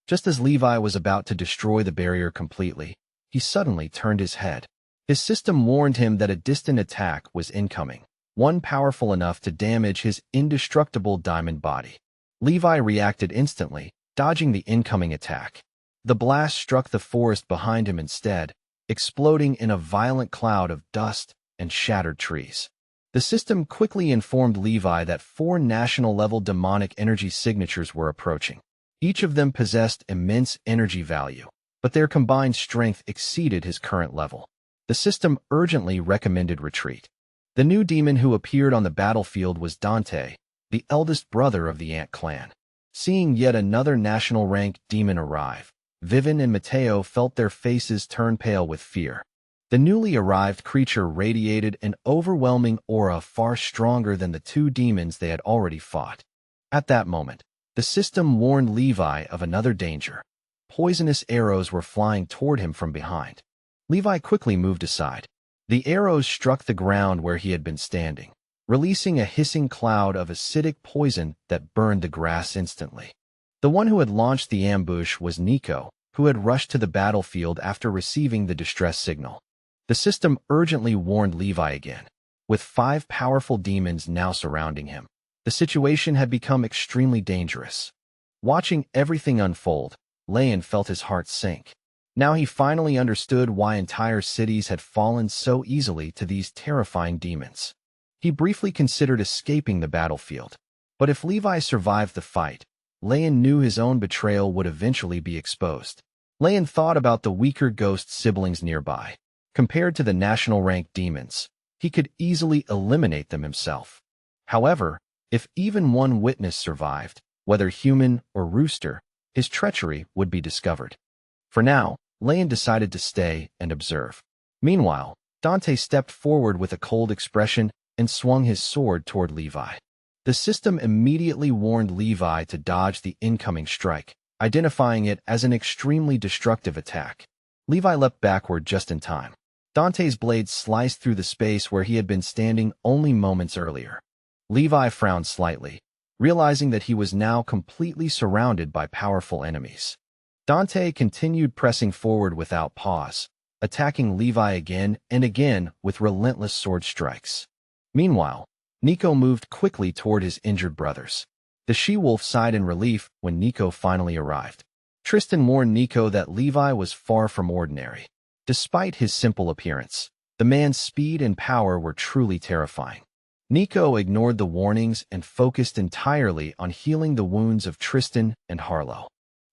Just as Levi was about to destroy the barrier completely, he suddenly turned his head. His system warned him that a distant attack was incoming, one powerful enough to damage his indestructible diamond body. Levi reacted instantly, dodging the incoming attack. The blast struck the forest behind him instead, exploding in a violent cloud of dust and shattered trees. The system quickly informed Levi that 4 national-level demonic energy signatures were approaching. Each of them possessed immense energy value, but their combined strength exceeded his current level. The system urgently recommended retreat. The new demon who appeared on the battlefield was Dante, the eldest brother of the Ant clan. Seeing yet another national-rank demon arrive, Vivin and Mateo felt their faces turn pale with fear. The newly arrived creature radiated an overwhelming aura far stronger than the 2 demons they had already fought. At that moment, the system warned Levi of another danger. Poisonous arrows were flying toward him from behind. Levi quickly moved aside. The arrows struck the ground where he had been standing. releasing a hissing cloud of acidic poison that burned the grass instantly. The one who had launched the ambush was Nico, who had rushed to the battlefield after receiving the distress signal. The system urgently warned Levi again. With 5 powerful demons now surrounding him, the situation had become extremely dangerous. Watching everything unfold, Leon felt his heart sink. Now he finally understood why entire cities had fallen so easily to these terrifying demons. He briefly considered escaping the battlefield, but if Levi survived the fight, Leon knew his own betrayal would eventually be exposed. Leon thought about the weaker ghost siblings nearby. Compared to the national rank demons, he could easily eliminate them himself. However, if even one witness survived, whether human or rooster, his treachery would be discovered. For now, Leon decided to stay and observe. Meanwhile, Dante stepped forward with a cold expression and swung his sword toward Levi. The system immediately warned Levi to dodge the incoming strike, identifying it as an extremely destructive attack. Levi leapt backward just in time. Dante's blade sliced through the space where he had been standing only moments earlier. Levi frowned slightly, realizing that he was now completely surrounded by powerful enemies. Dante continued pressing forward without pause, attacking Levi again and again with relentless sword strikes. Meanwhile, Nico moved quickly toward his injured brothers. The she-wolf sighed in relief when Nico finally arrived. Tristan warned Nico that Levi was far from ordinary. Despite his simple appearance, the man's speed and power were truly terrifying. Nico ignored the warnings and focused entirely on healing the wounds of Tristan and Harlow.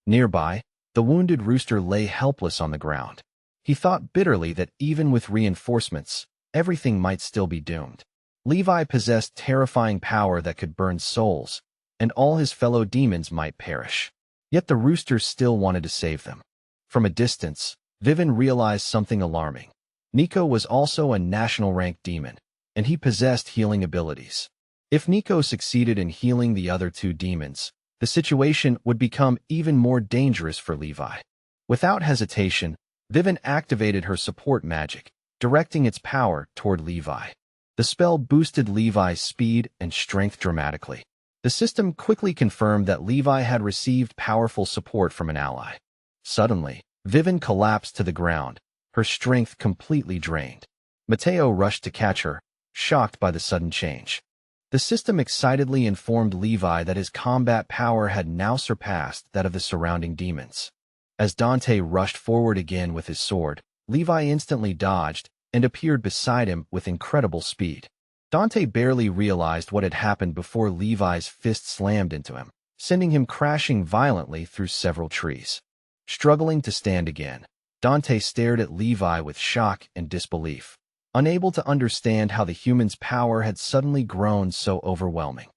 Nearby, the wounded rooster lay helpless on the ground. He thought bitterly that even with reinforcements, everything might still be doomed. Levi possessed terrifying power that could burn souls, and all his fellow demons might perish. Yet the roosters still wanted to save them. From a distance, Vivian realized something alarming. Nico was also a national rank demon, and he possessed healing abilities. If Nico succeeded in healing the other 2 demons, the situation would become even more dangerous for Levi. Without hesitation, Vivian activated her support magic, directing its power toward Levi. The spell boosted Levi's speed and strength dramatically. The system quickly confirmed that Levi had received powerful support from an ally. Suddenly, Vivian collapsed to the ground, her strength completely drained. Matteo rushed to catch her, shocked by the sudden change. The system excitedly informed Levi that his combat power had now surpassed that of the surrounding demons. As Dante rushed forward again with his sword, Levi instantly dodged and appeared beside him with incredible speed. Dante barely realized what had happened before Levi's fist slammed into him, sending him crashing violently through several trees. Struggling to stand again, Dante stared at Levi with shock and disbelief, unable to understand how the human's power had suddenly grown so overwhelming.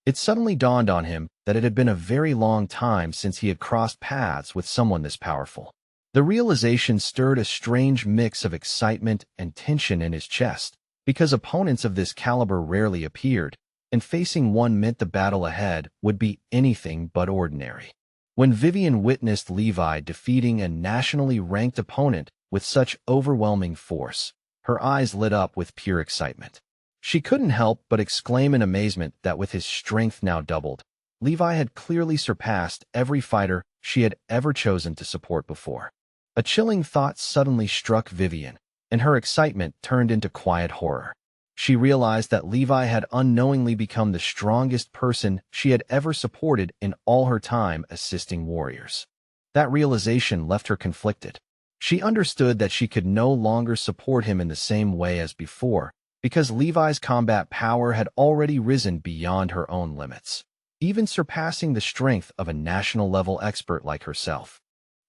It suddenly dawned on him that it had been a very long time since he had crossed paths with someone this powerful. The realization stirred a strange mix of excitement and tension in his chest, because opponents of this caliber rarely appeared, and facing one meant the battle ahead would be anything but ordinary. When Vivian witnessed Levi defeating a nationally ranked opponent with such overwhelming force, her eyes lit up with pure excitement. She couldn't help but exclaim in amazement that with his strength now doubled, Levi had clearly surpassed every fighter she had ever chosen to support before. A chilling thought suddenly struck Vivian, and her excitement turned into quiet horror. She realized that Levi had unknowingly become the strongest person she had ever supported in all her time assisting warriors. That realization left her conflicted. She understood that she could no longer support him in the same way as before, because Levi's combat power had already risen beyond her own limits, even surpassing the strength of a national-level expert like herself.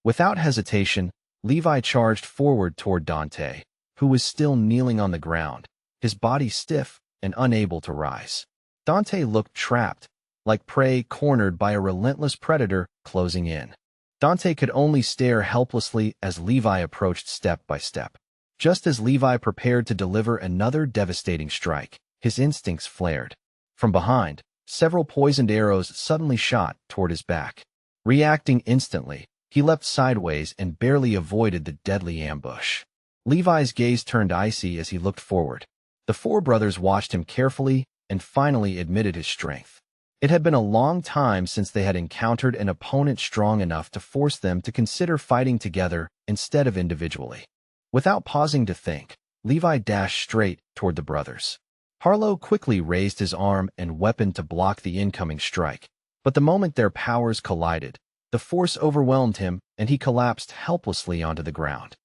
Without hesitation, Levi charged forward toward Dante, who was still kneeling on the ground, his body stiff and unable to rise. Dante looked trapped, like prey cornered by a relentless predator closing in. Dante could only stare helplessly as Levi approached step by step. Just as Levi prepared to deliver another devastating strike, his instincts flared. From behind, several poisoned arrows suddenly shot toward his back. Reacting instantly, he leapt sideways and barely avoided the deadly ambush. Levi's gaze turned icy as he looked forward. The 4 brothers watched him carefully and finally admitted his strength. It had been a long time since they had encountered an opponent strong enough to force them to consider fighting together instead of individually. Without pausing to think, Levi dashed straight toward the brothers. Harlow quickly raised his arm and weapon to block the incoming strike, but the moment their powers collided, the force overwhelmed him and he collapsed helplessly onto the ground.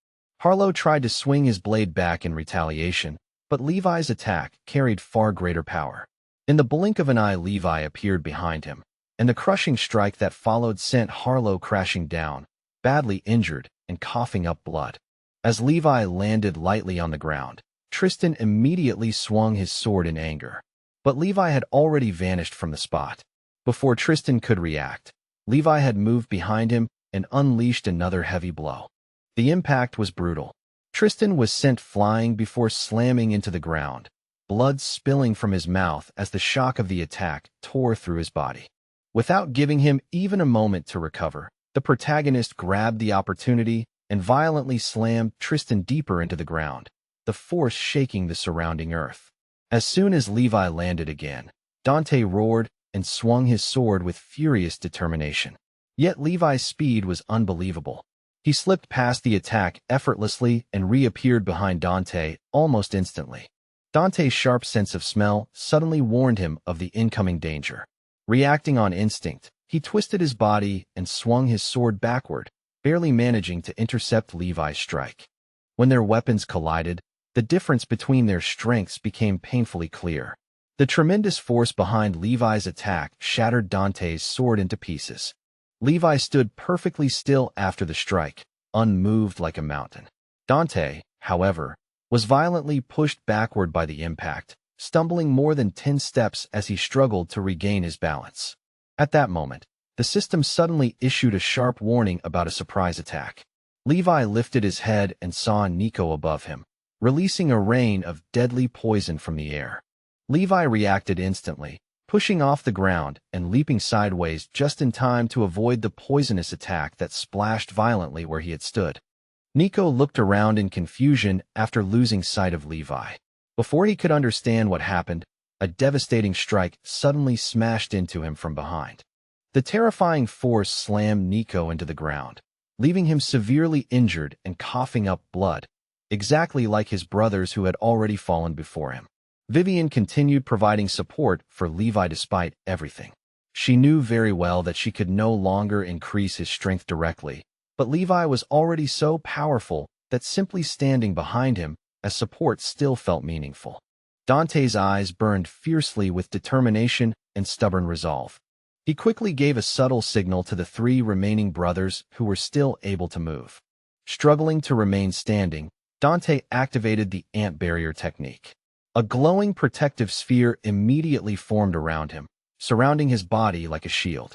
Harlow tried to swing his blade back in retaliation, but Levi's attack carried far greater power. In the blink of an eye, Levi appeared behind him, and the crushing strike that followed sent Harlow crashing down, badly injured and coughing up blood. As Levi landed lightly on the ground, Tristan immediately swung his sword in anger. But Levi had already vanished from the spot. Before Tristan could react, Levi had moved behind him and unleashed another heavy blow. The impact was brutal. Tristan was sent flying before slamming into the ground, blood spilling from his mouth as the shock of the attack tore through his body. Without giving him even a moment to recover, the protagonist grabbed the opportunity and violently slammed Tristan deeper into the ground, the force shaking the surrounding earth. As soon as Levi landed again, Dante roared and swung his sword with furious determination. Yet Levi's speed was unbelievable. He slipped past the attack effortlessly and reappeared behind Dante almost instantly. Dante's sharp sense of smell suddenly warned him of the incoming danger. Reacting on instinct, he twisted his body and swung his sword backward, barely managing to intercept Levi's strike. When their weapons collided, the difference between their strengths became painfully clear. The tremendous force behind Levi's attack shattered Dante's sword into pieces. Levi stood perfectly still after the strike, unmoved like a mountain. Dante, however, was violently pushed backward by the impact, stumbling more than 10 steps as he struggled to regain his balance. At that moment, the system suddenly issued a sharp warning about a surprise attack. Levi lifted his head and saw Nico above him, releasing a rain of deadly poison from the air. Levi reacted instantly, pushing off the ground and leaping sideways just in time to avoid the poisonous attack that splashed violently where he had stood. Nico looked around in confusion after losing sight of Levi. Before he could understand what happened, a devastating strike suddenly smashed into him from behind. The terrifying force slammed Nico into the ground, leaving him severely injured and coughing up blood, exactly like his brothers who had already fallen before him. Vivian continued providing support for Levi despite everything. She knew very well that she could no longer increase his strength directly, but Levi was already so powerful that simply standing behind him as support still felt meaningful. Dante's eyes burned fiercely with determination and stubborn resolve. He quickly gave a subtle signal to the 3 remaining brothers who were still able to move. Struggling to remain standing, Dante activated the ant barrier technique. A glowing protective sphere immediately formed around him, surrounding his body like a shield.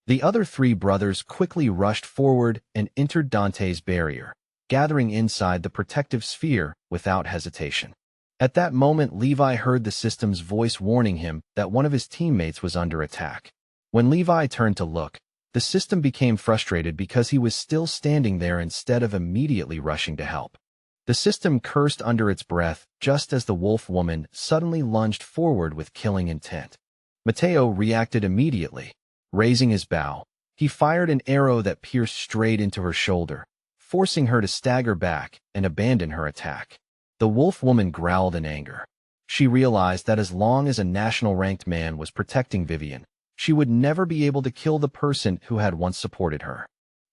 The other 3 brothers quickly rushed forward and entered Dante's barrier, gathering inside the protective sphere without hesitation. At that moment, Levi heard the system's voice warning him that one of his teammates was under attack. When Levi turned to look, the system became frustrated because he was still standing there instead of immediately rushing to help. The system cursed under its breath just as the wolf woman suddenly lunged forward with killing intent. Matteo reacted immediately. Raising his bow, he fired an arrow that pierced straight into her shoulder, forcing her to stagger back and abandon her attack. The wolf woman growled in anger. She realized that as long as a national-ranked man was protecting Vivian, she would never be able to kill the person who had once supported her.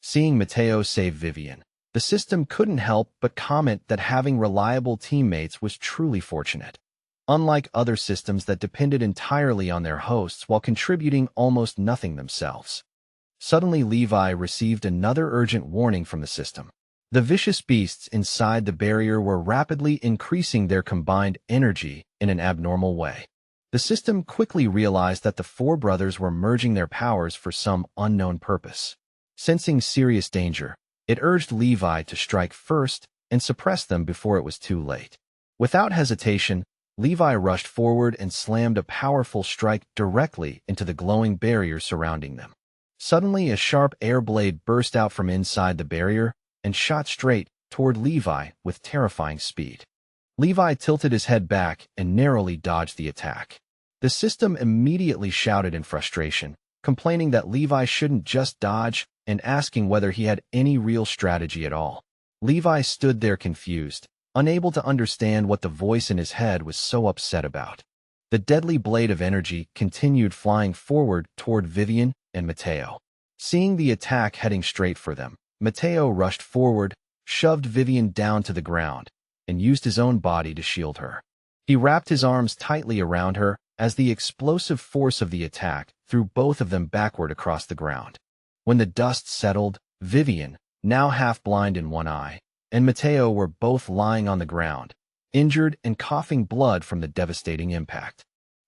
Seeing Matteo save Vivian, the system couldn't help but comment that having reliable teammates was truly fortunate. Unlike other systems that depended entirely on their hosts while contributing almost nothing themselves. Suddenly, Levi received another urgent warning from the system. The vicious beasts inside the barrier were rapidly increasing their combined energy in an abnormal way. The system quickly realized that the 4 brothers were merging their powers for some unknown purpose. Sensing serious danger, it urged Levi to strike first and suppress them before it was too late. Without hesitation, Levi rushed forward and slammed a powerful strike directly into the glowing barrier surrounding them. Suddenly, a sharp air blade burst out from inside the barrier and shot straight toward Levi with terrifying speed. Levi tilted his head back and narrowly dodged the attack. The system immediately shouted in frustration, complaining that Levi shouldn't just dodge and asking whether he had any real strategy at all. Levi stood there confused, unable to understand what the voice in his head was so upset about. The deadly blade of energy continued flying forward toward Vivian and Mateo. Seeing the attack heading straight for them, Mateo rushed forward, shoved Vivian down to the ground, and used his own body to shield her. He wrapped his arms tightly around her as the explosive force of the attack threw both of them backward across the ground. When the dust settled, Vivian, now half-blind in one eye, and Mateo were both lying on the ground, injured and coughing blood from the devastating impact.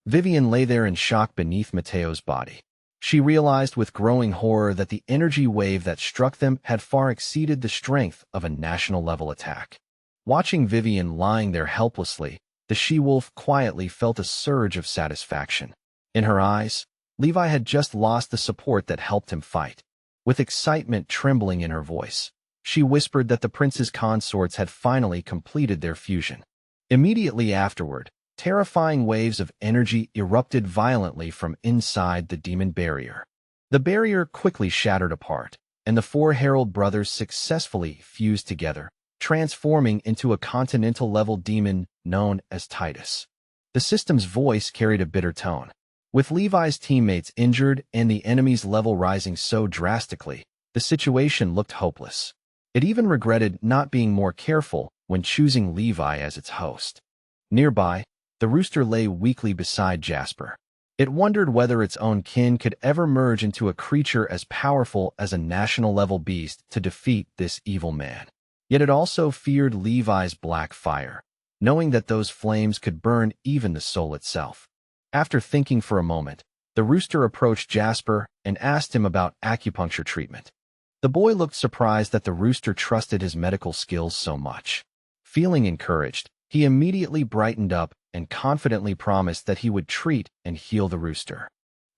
Vivian lay there in shock beneath Mateo's body. She realized with growing horror that the energy wave that struck them had far exceeded the strength of a national-level attack. Watching Vivian lying there helplessly, the she-wolf quietly felt a surge of satisfaction. In her eyes, Levi had just lost the support that helped him fight. With excitement trembling in her voice, she whispered that the prince's consorts had finally completed their fusion. Immediately afterward, terrifying waves of energy erupted violently from inside the demon barrier. The barrier quickly shattered apart, and the four Herald brothers successfully fused together, transforming into a continental-level demon known as Titus. The system's voice carried a bitter tone. With Levi's teammates injured and the enemy's level rising so drastically, the situation looked hopeless. It even regretted not being more careful when choosing Levi as its host. Nearby, the rooster lay weakly beside Jasper. It wondered whether its own kin could ever merge into a creature as powerful as a national-level beast to defeat this evil man. Yet it also feared Levi's black fire, knowing that those flames could burn even the soul itself. After thinking for a moment, the rooster approached Jasper and asked him about acupuncture treatment. The boy looked surprised that the rooster trusted his medical skills so much. Feeling encouraged, he immediately brightened up and confidently promised that he would treat and heal the rooster.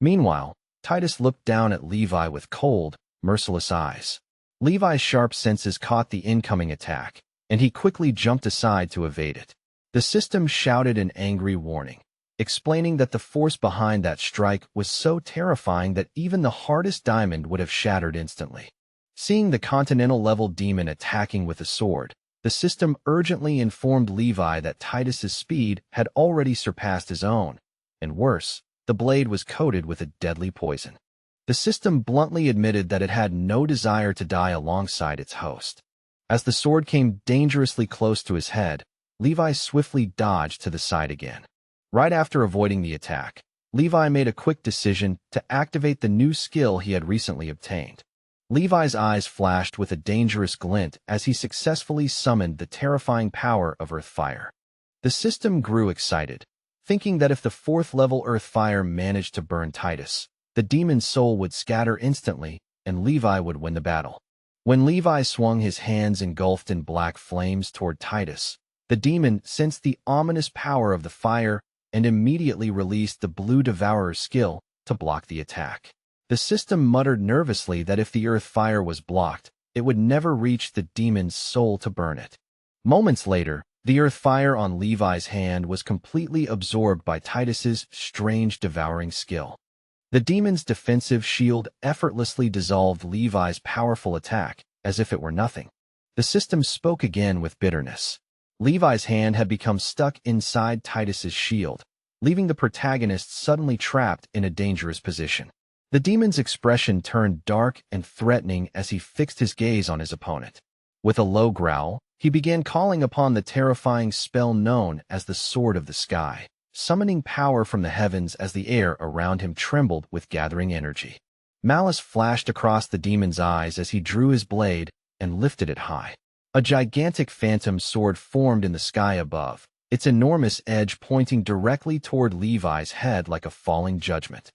Meanwhile, Titus looked down at Levi with cold, merciless eyes. Levi's sharp senses caught the incoming attack, and he quickly jumped aside to evade it. The system shouted an angry warning, explaining that the force behind that strike was so terrifying that even the hardest diamond would have shattered instantly. Seeing the continental-level demon attacking with a sword, the system urgently informed Levi that Titus's speed had already surpassed his own, and worse, the blade was coated with a deadly poison. The system bluntly admitted that it had no desire to die alongside its host. As the sword came dangerously close to his head, Levi swiftly dodged to the side again. Right after avoiding the attack, Levi made a quick decision to activate the new skill he had recently obtained. Levi's eyes flashed with a dangerous glint as he successfully summoned the terrifying power of Earth Fire. The system grew excited, thinking that if the fourth-level Earth Fire managed to burn Titus, the demon's soul would scatter instantly and Levi would win the battle. When Levi swung his hands engulfed in black flames toward Titus, the demon sensed the ominous power of the fire and immediately released the Blue Devourer's skill to block the attack. The system muttered nervously that if the Earth Fire was blocked, it would never reach the demon's soul to burn it. Moments later, the Earth Fire on Levi's hand was completely absorbed by Titus's strange devouring skill. The demon's defensive shield effortlessly dissolved Levi's powerful attack as if it were nothing. The system spoke again with bitterness. Levi's hand had become stuck inside Titus's shield, leaving the protagonist suddenly trapped in a dangerous position. The demon's expression turned dark and threatening as he fixed his gaze on his opponent. With a low growl, he began calling upon the terrifying spell known as the Sword of the Sky, summoning power from the heavens as the air around him trembled with gathering energy. Malice flashed across the demon's eyes as he drew his blade and lifted it high. A gigantic phantom sword formed in the sky above, its enormous edge pointing directly toward Levi's head like a falling judgment.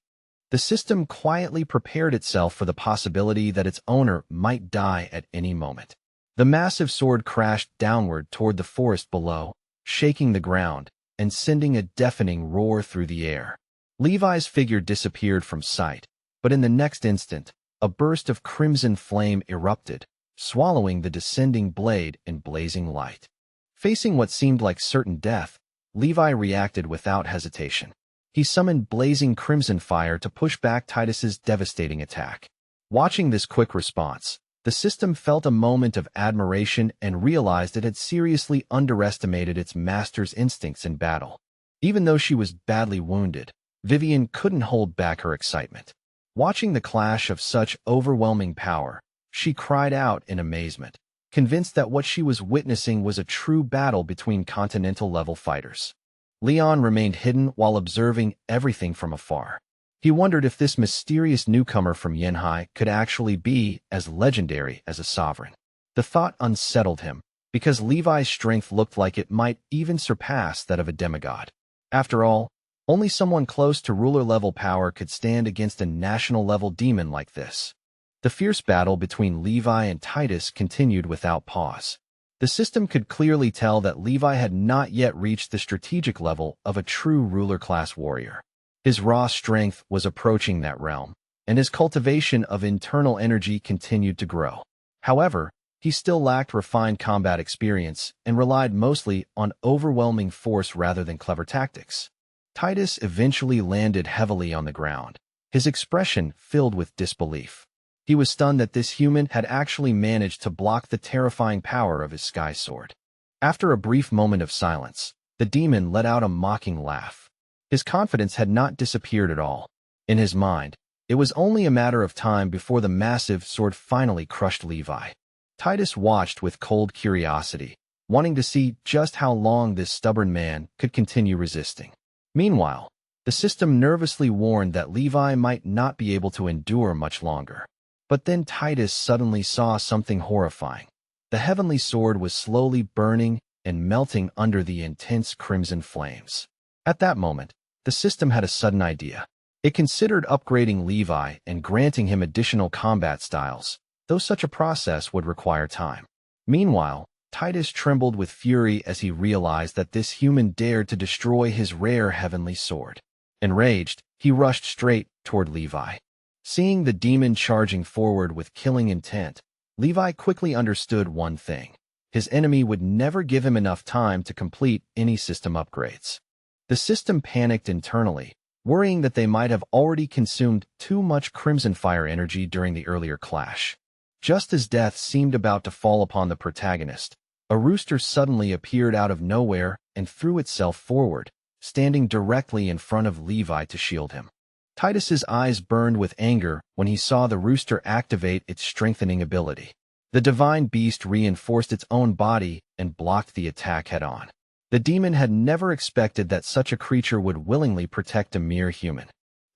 The system quietly prepared itself for the possibility that its owner might die at any moment. The massive sword crashed downward toward the forest below, shaking the ground and sending a deafening roar through the air. Levi's figure disappeared from sight, but in the next instant, a burst of crimson flame erupted, swallowing the descending blade in blazing light. Facing what seemed like certain death, Levi reacted without hesitation. He summoned blazing crimson fire to push back Titus's devastating attack. Watching this quick response, the system felt a moment of admiration and realized it had seriously underestimated its master's instincts in battle. Even though she was badly wounded, Vivian couldn't hold back her excitement. Watching the clash of such overwhelming power, she cried out in amazement, convinced that what she was witnessing was a true battle between continental-level fighters. Leon remained hidden while observing everything from afar. He wondered if this mysterious newcomer from Yenhai could actually be as legendary as a sovereign. The thought unsettled him, because Levi's strength looked like it might even surpass that of a demigod. After all, only someone close to ruler-level power could stand against a national-level demon like this. The fierce battle between Levi and Titus continued without pause. The system could clearly tell that Levi had not yet reached the strategic level of a true ruler-class warrior. His raw strength was approaching that realm, and his cultivation of internal energy continued to grow. However, he still lacked refined combat experience and relied mostly on overwhelming force rather than clever tactics. Titus eventually landed heavily on the ground, his expression filled with disbelief. He was stunned that this human had actually managed to block the terrifying power of his sky sword. After a brief moment of silence, the demon let out a mocking laugh. His confidence had not disappeared at all. In his mind, it was only a matter of time before the massive sword finally crushed Levi. Titus watched with cold curiosity, wanting to see just how long this stubborn man could continue resisting. Meanwhile, the system nervously warned that Levi might not be able to endure much longer. But then Titus suddenly saw something horrifying. The heavenly sword was slowly burning and melting under the intense crimson flames. At that moment, the system had a sudden idea. It considered upgrading Levi and granting him additional combat styles, though such a process would require time. Meanwhile, Titus trembled with fury as he realized that this human dared to destroy his rare heavenly sword. Enraged, he rushed straight toward Levi. Seeing the demon charging forward with killing intent, Levi quickly understood one thing. His enemy would never give him enough time to complete any system upgrades. The system panicked internally, worrying that they might have already consumed too much Crimson Fire energy during the earlier clash. Just as death seemed about to fall upon the protagonist, a rooster suddenly appeared out of nowhere and threw itself forward, standing directly in front of Levi to shield him. Titus's eyes burned with anger when he saw the rooster activate its strengthening ability. The divine beast reinforced its own body and blocked the attack head-on. The demon had never expected that such a creature would willingly protect a mere human.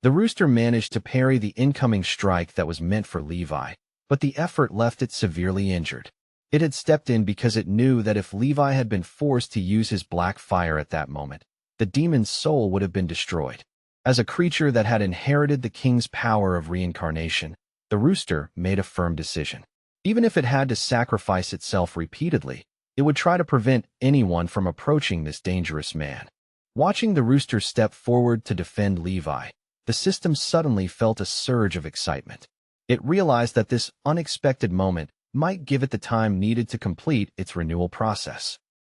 The rooster managed to parry the incoming strike that was meant for Levi, but the effort left it severely injured. It had stepped in because it knew that if Levi had been forced to use his black fire at that moment, the demon's soul would have been destroyed. As a creature that had inherited the king's power of reincarnation, the rooster made a firm decision. Even if it had to sacrifice itself repeatedly, it would try to prevent anyone from approaching this dangerous man. Watching the rooster step forward to defend Levi, the system suddenly felt a surge of excitement. It realized that this unexpected moment might give it the time needed to complete its renewal process.